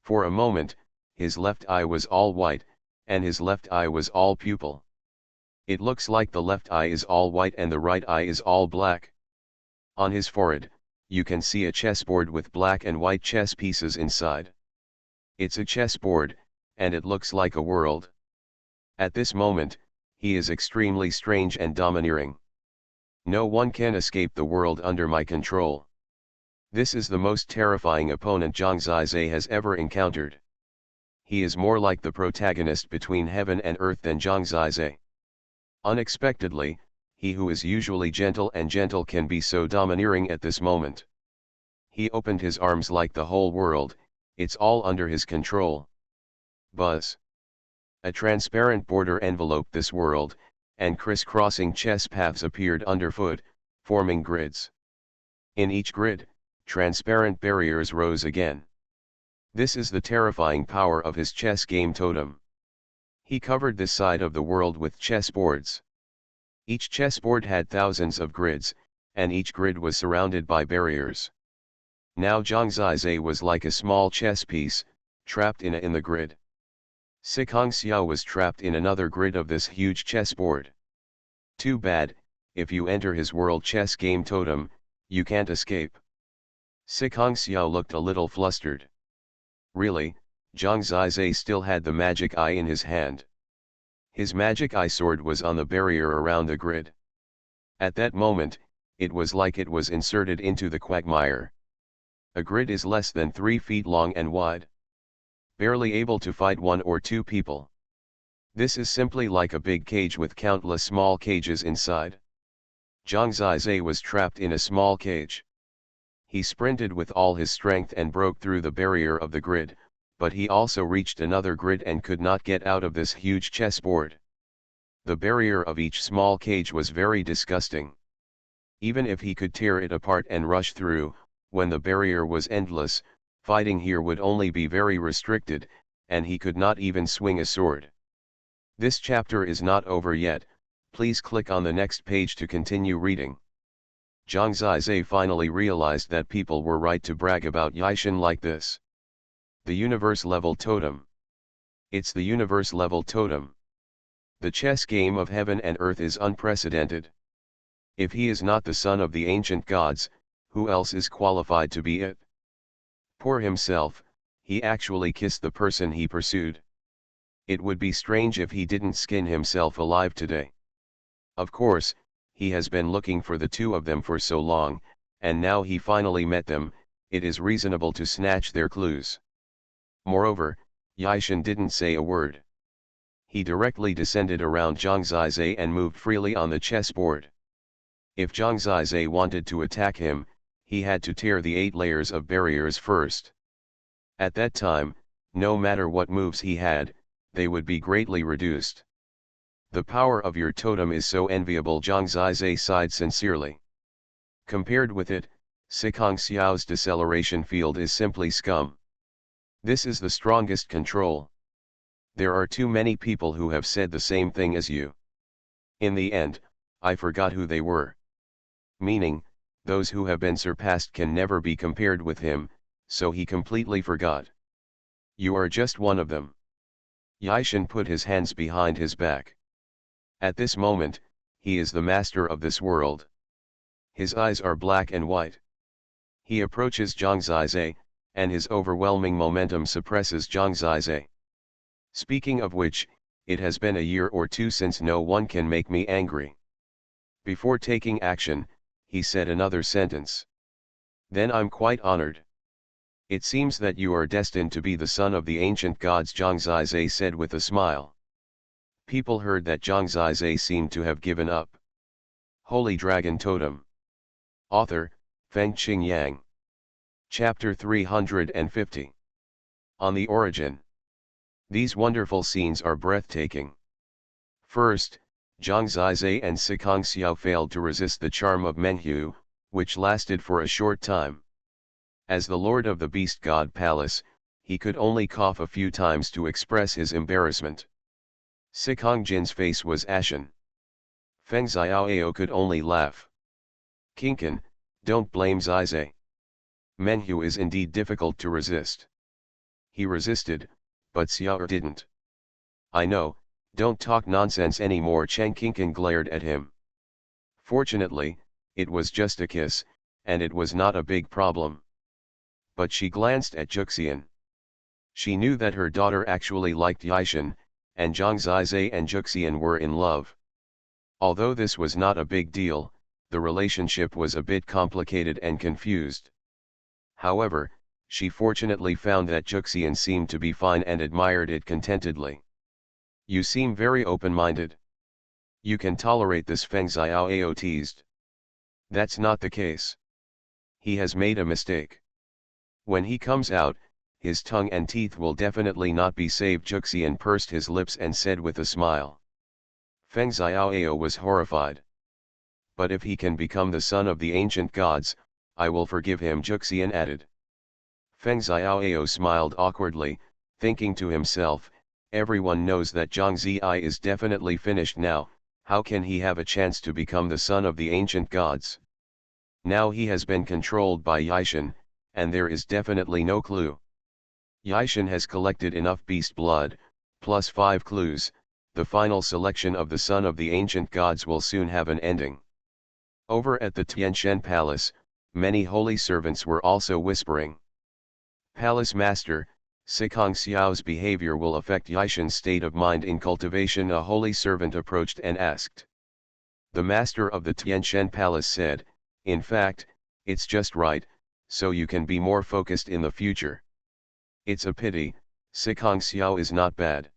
For a moment, his left eye was all white, and his left eye was all pupil. It looks like the left eye is all white and the right eye is all black. On his forehead, you can see a chessboard with black and white chess pieces inside. It's a chessboard, and it looks like a world. At this moment, He is extremely strange and domineering. No one can escape the world under my control. This is the most terrifying opponent Zhang Zizai has ever encountered. He is more like the protagonist between heaven and earth than Zhang Zizai. Unexpectedly, he who is usually gentle can be so domineering at this moment. He opened his arms like the whole world, it's all under his control. Buzz. A transparent border enveloped this world, and crisscrossing chess paths appeared underfoot, forming grids. In each grid, transparent barriers rose again. This is the terrifying power of his chess game Totem. He covered this side of the world with chessboards. Each chessboard had thousands of grids, and each grid was surrounded by barriers. Now Zhang Zizai was like a small chess piece, trapped in the grid. Sikong Xiao was trapped in another grid of this huge chessboard. Too bad, if you enter his world chess game Totem, you can't escape. Sikong Xiao looked a little flustered. Really, Zhang Zizai still had the magic eye in his hand. His magic eye sword was on the barrier around the grid. At that moment, it was like it was inserted into the quagmire. A grid is less than 3 feet long and wide. Barely able to fight 1 or 2 people. This is simply like a big cage with countless small cages inside. Zhang Zizai was trapped in a small cage. He sprinted with all his strength and broke through the barrier of the grid, but he also reached another grid and could not get out of this huge chessboard. The barrier of each small cage was very disgusting. Even if he could tear it apart and rush through, when the barrier was endless, fighting here would only be very restricted, and he could not even swing a sword. This chapter is not over yet, please click on the next page to continue reading. Zhang Zizai finally realized that people were right to brag about Yixin like this. The universe-level totem. It's the universe-level totem. The chess game of heaven and earth is unprecedented. If he is not the son of the ancient gods, who else is qualified to be it? Poor himself, he actually kissed the person he pursued. It would be strange if he didn't skin himself alive today. Of course, he has been looking for the two of them for so long, and now he finally met them, it is reasonable to snatch their clues. Moreover, Yixin didn't say a word. He directly descended around Zhang Zizai and moved freely on the chessboard. If Zhang Zizai wanted to attack him, he had to tear the 8 layers of barriers first. At that time, no matter what moves he had, they would be greatly reduced. The power of your totem is so enviable, Zhang Zizai sighed sincerely. Compared with it, Sikong Xiao's deceleration field is simply scum. This is the strongest control. There are too many people who have said the same thing as you. In the end, I forgot who they were. Meaning, those who have been surpassed can never be compared with him, so he completely forgot. You are just one of them. Yixin put his hands behind his back. At this moment, he is the master of this world. His eyes are black and white. He approaches Zhang Zizai, and his overwhelming momentum suppresses Zhang Zizai. Speaking of which, it has been a year or 2 since no one can make me angry. Before taking action, he said another sentence. Then I'm quite honored. It seems that you are destined to be the son of the ancient gods, Zhang Zizai said with a smile. People heard that Zhang Zizai seemed to have given up. Holy Dragon Totem. Author, Fengqing Yang. Chapter 350. On the Origin. These wonderful scenes are breathtaking. First, Zhang Zizai and Sikong Xiao failed to resist the charm of Menhu, which lasted for a short time. As the lord of the beast god palace, he could only cough a few times to express his embarrassment. Sikong Jin's face was ashen. Feng Xiaoao could only laugh. Kinkan, don't blame Zizai. Menhu is indeed difficult to resist. He resisted, but Xiao didn't. I know, don't talk nonsense anymore, Chen Kinkan glared at him. Fortunately, it was just a kiss, and it was not a big problem. But she glanced at Juxian. She knew that her daughter actually liked Yixin, and Zhang Zizai and Juxian were in love. Although this was not a big deal, the relationship was a bit complicated and confused. However, she fortunately found that Juxian seemed to be fine and admired it contentedly. "You seem very open-minded. You can tolerate this," Feng Xiaoao teased. "That's not the case. He has made a mistake. When he comes out, his tongue and teeth will definitely not be saved." Juxian pursed his lips and said with a smile. Feng Xiaoao was horrified. "But if he can become the son of the ancient gods, I will forgive him," Juxian added. Feng Xiaoao smiled awkwardly, thinking to himself, "Everyone knows that Zhang Ziyi is definitely finished now, how can he have a chance to become the son of the ancient gods? Now he has been controlled by Yishan, and there is definitely no clue. Yishan has collected enough beast blood, plus 5 clues, the final selection of the son of the ancient gods will soon have an ending." Over at the Tianshan Palace, many holy servants were also whispering. "Palace Master, Sikong Xiao's behavior will affect Yishan's state of mind in cultivation." A holy servant approached and asked. The master of the Tianshan Palace said, "In fact, it's just right, so you can be more focused in the future. It's a pity, Sikong Xiao is not bad.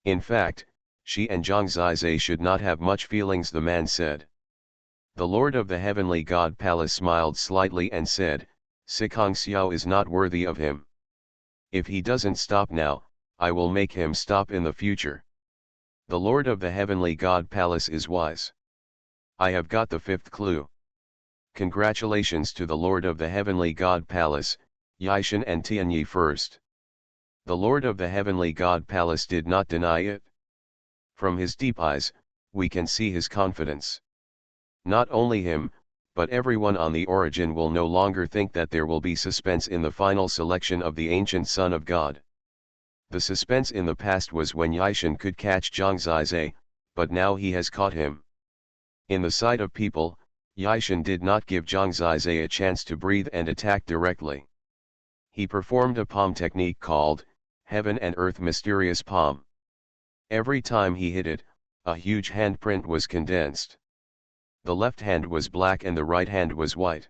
In fact, she and Zhang Zizai should not have much feelings," the man said. The Lord of the Heavenly God Palace smiled slightly and said, "Sikong Xiao is not worthy of him. If he doesn't stop now, I will make him stop in the future. The Lord of the Heavenly God Palace is wise. I have got the 5th clue. Congratulations to the Lord of the Heavenly God Palace, Yishan and Tianyi first." The Lord of the Heavenly God Palace did not deny it. From his deep eyes, we can see his confidence. Not only him, but everyone on the origin will no longer think that there will be suspense in the final selection of the ancient Son of God. The suspense in the past was when Yishan could catch Zhang Zizai, but now he has caught him. In the sight of people, Yishan did not give Zhang Zizai a chance to breathe and attack directly. He performed a palm technique called, Heaven and Earth Mysterious Palm. Every time he hit it, a huge handprint was condensed. The left hand was black and the right hand was white.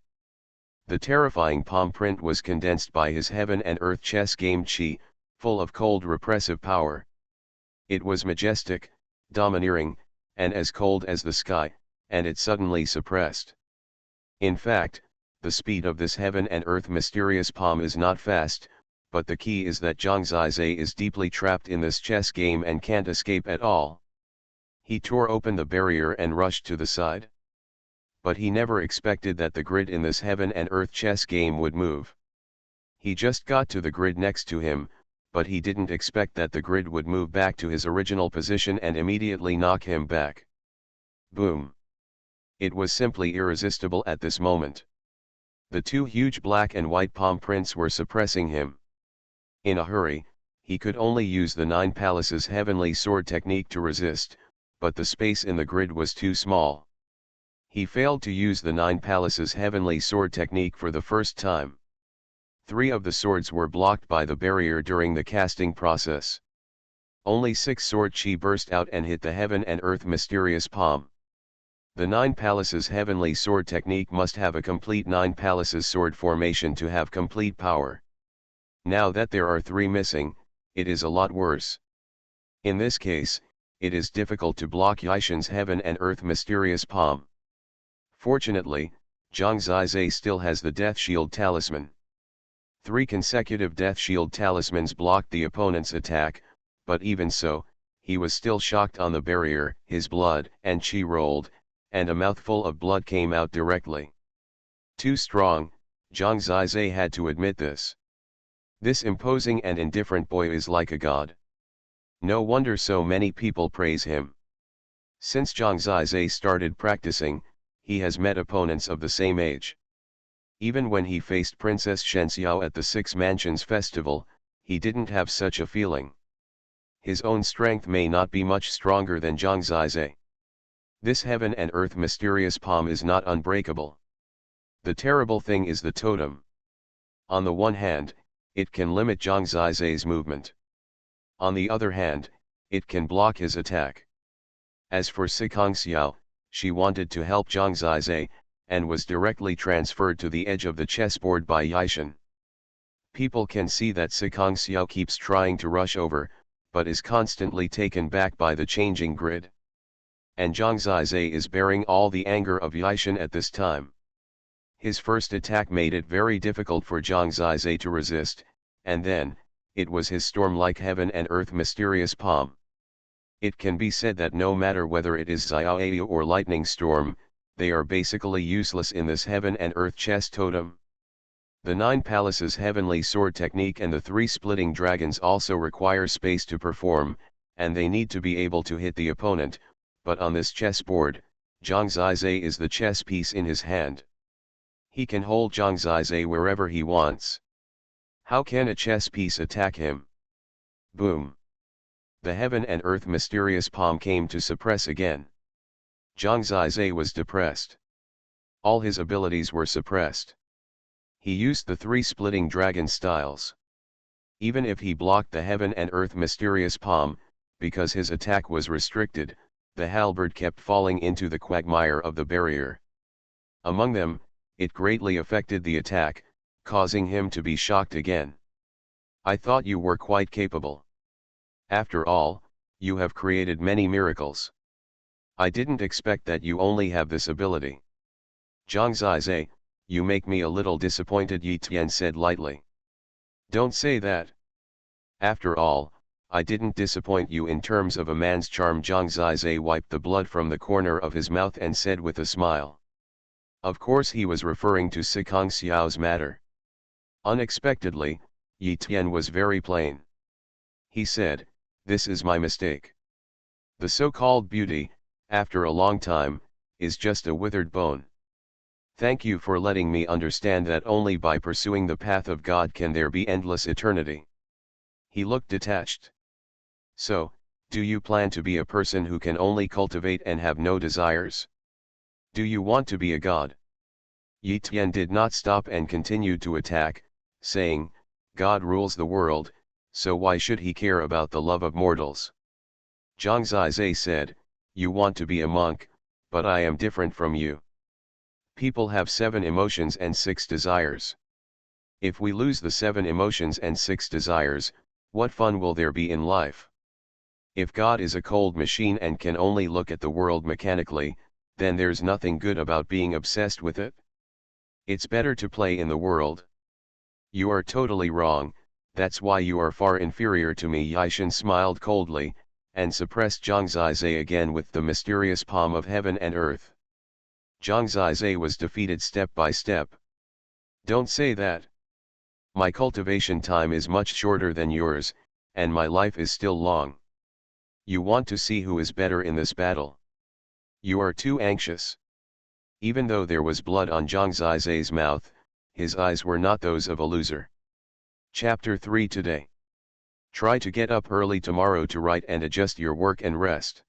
The terrifying palm print was condensed by his Heaven and Earth chess game Qi, full of cold repressive power. It was majestic, domineering, and as cold as the sky, and it suddenly suppressed. In fact, the speed of this Heaven and Earth Mysterious Palm is not fast, but the key is that Zhang Zizai is deeply trapped in this chess game and can't escape at all. He tore open the barrier and rushed to the side. But he never expected that the grid in this Heaven and Earth chess game would move. He just got to the grid next to him, but he didn't expect that the grid would move back to his original position and immediately knock him back. Boom! It was simply irresistible at this moment. The 2 huge black and white palm prints were suppressing him. In a hurry, he could only use the 9 Palaces Heavenly Sword technique to resist, but the space in the grid was too small. He failed to use the 9 Palaces Heavenly Sword technique for the first time. 3 of the swords were blocked by the barrier during the casting process. Only 6 sword chi burst out and hit the Heaven and Earth Mysterious Palm. The 9 Palaces Heavenly Sword technique must have a complete 9 Palaces sword formation to have complete power. Now that there are 3 missing, it is a lot worse. In this case, it is difficult to block Yishan's Heaven and Earth Mysterious Palm. Fortunately, Zhang Zizai still has the Death Shield Talisman. 3 consecutive Death Shield Talismans blocked the opponent's attack, but even so, he was still shocked on the barrier. His blood and chi rolled, and a mouthful of blood came out directly. Too strong, Zhang Zizai had to admit this. This imposing and indifferent boy is like a god. No wonder so many people praise him. Since Zhang Zizai started practicing, he has met opponents of the same age. Even when he faced Princess Shenxiao at the 6 Mansions Festival, he didn't have such a feeling. His own strength may not be much stronger than Zhang Zizai. This Heaven and Earth Mysterious Palm is not unbreakable. The terrible thing is the totem. On the one hand, it can limit Zhang Zizai's movement. On the other hand, it can block his attack. As for Sicongxiao, she wanted to help Zhang Zizai, and was directly transferred to the edge of the chessboard by Yishan. People can see that Sicongxiao keeps trying to rush over, but is constantly taken back by the changing grid. And Zhang Zizai is bearing all the anger of Yishan at this time. His first attack made it very difficult for Zhang Zizai to resist, and then, it was his storm like heaven and earth mysterious palm. It can be said that no matter whether it is Xiaoyu or lightning storm, they are basically useless in this heaven and earth chess totem. The 9 palaces heavenly sword technique and the 3 splitting dragons also require space to perform, and they need to be able to hit the opponent, but on this chessboard, Zhang Zizai is the chess piece in his hand. He can hold Zhang Zizai wherever he wants. How can a chess piece attack him? Boom! The heaven and earth mysterious palm came to suppress again. Zhang Zizai was depressed. All his abilities were suppressed. He used the 3 splitting dragon styles. Even if he blocked the heaven and earth mysterious palm, because his attack was restricted, the halberd kept falling into the quagmire of the barrier. Among them, it greatly affected the attack, causing him to be shocked again. I thought you were quite capable. After all, you have created many miracles. I didn't expect that you only have this ability. Zhang Zizai, you make me a little disappointed, Yi Tian said lightly. Don't say that. After all, I didn't disappoint you in terms of a man's charm. Zhang Zizai wiped the blood from the corner of his mouth and said with a smile. Of course he was referring to Sicongxiao's matter. Unexpectedly, Yi Tian was very plain. He said, this is my mistake. The so-called beauty, after a long time, is just a withered bone. Thank you for letting me understand that only by pursuing the path of God can there be endless eternity. He looked detached. So, do you plan to be a person who can only cultivate and have no desires? Do you want to be a god? Yi Tian did not stop and continued to attack, saying, God rules the world, so why should he care about the love of mortals? Zhang Zizai said, you want to be a monk, but I am different from you. People have 7 emotions and 6 desires. If we lose the 7 emotions and 6 desires, what fun will there be in life? If God is a cold machine and can only look at the world mechanically, then there's nothing good about being obsessed with it. It's better to play in the world. You are totally wrong, that's why you are far inferior to me. Yishan smiled coldly, and suppressed Zhang Zizai again with the mysterious palm of heaven and earth. Zhang Zizai was defeated step by step. Don't say that. My cultivation time is much shorter than yours, and my life is still long. You want to see who is better in this battle. You are too anxious. Even though there was blood on Zhang Zizai's mouth, his eyes were not those of a loser. Chapter 3 Today. Try to get up early tomorrow to write and adjust your work and rest.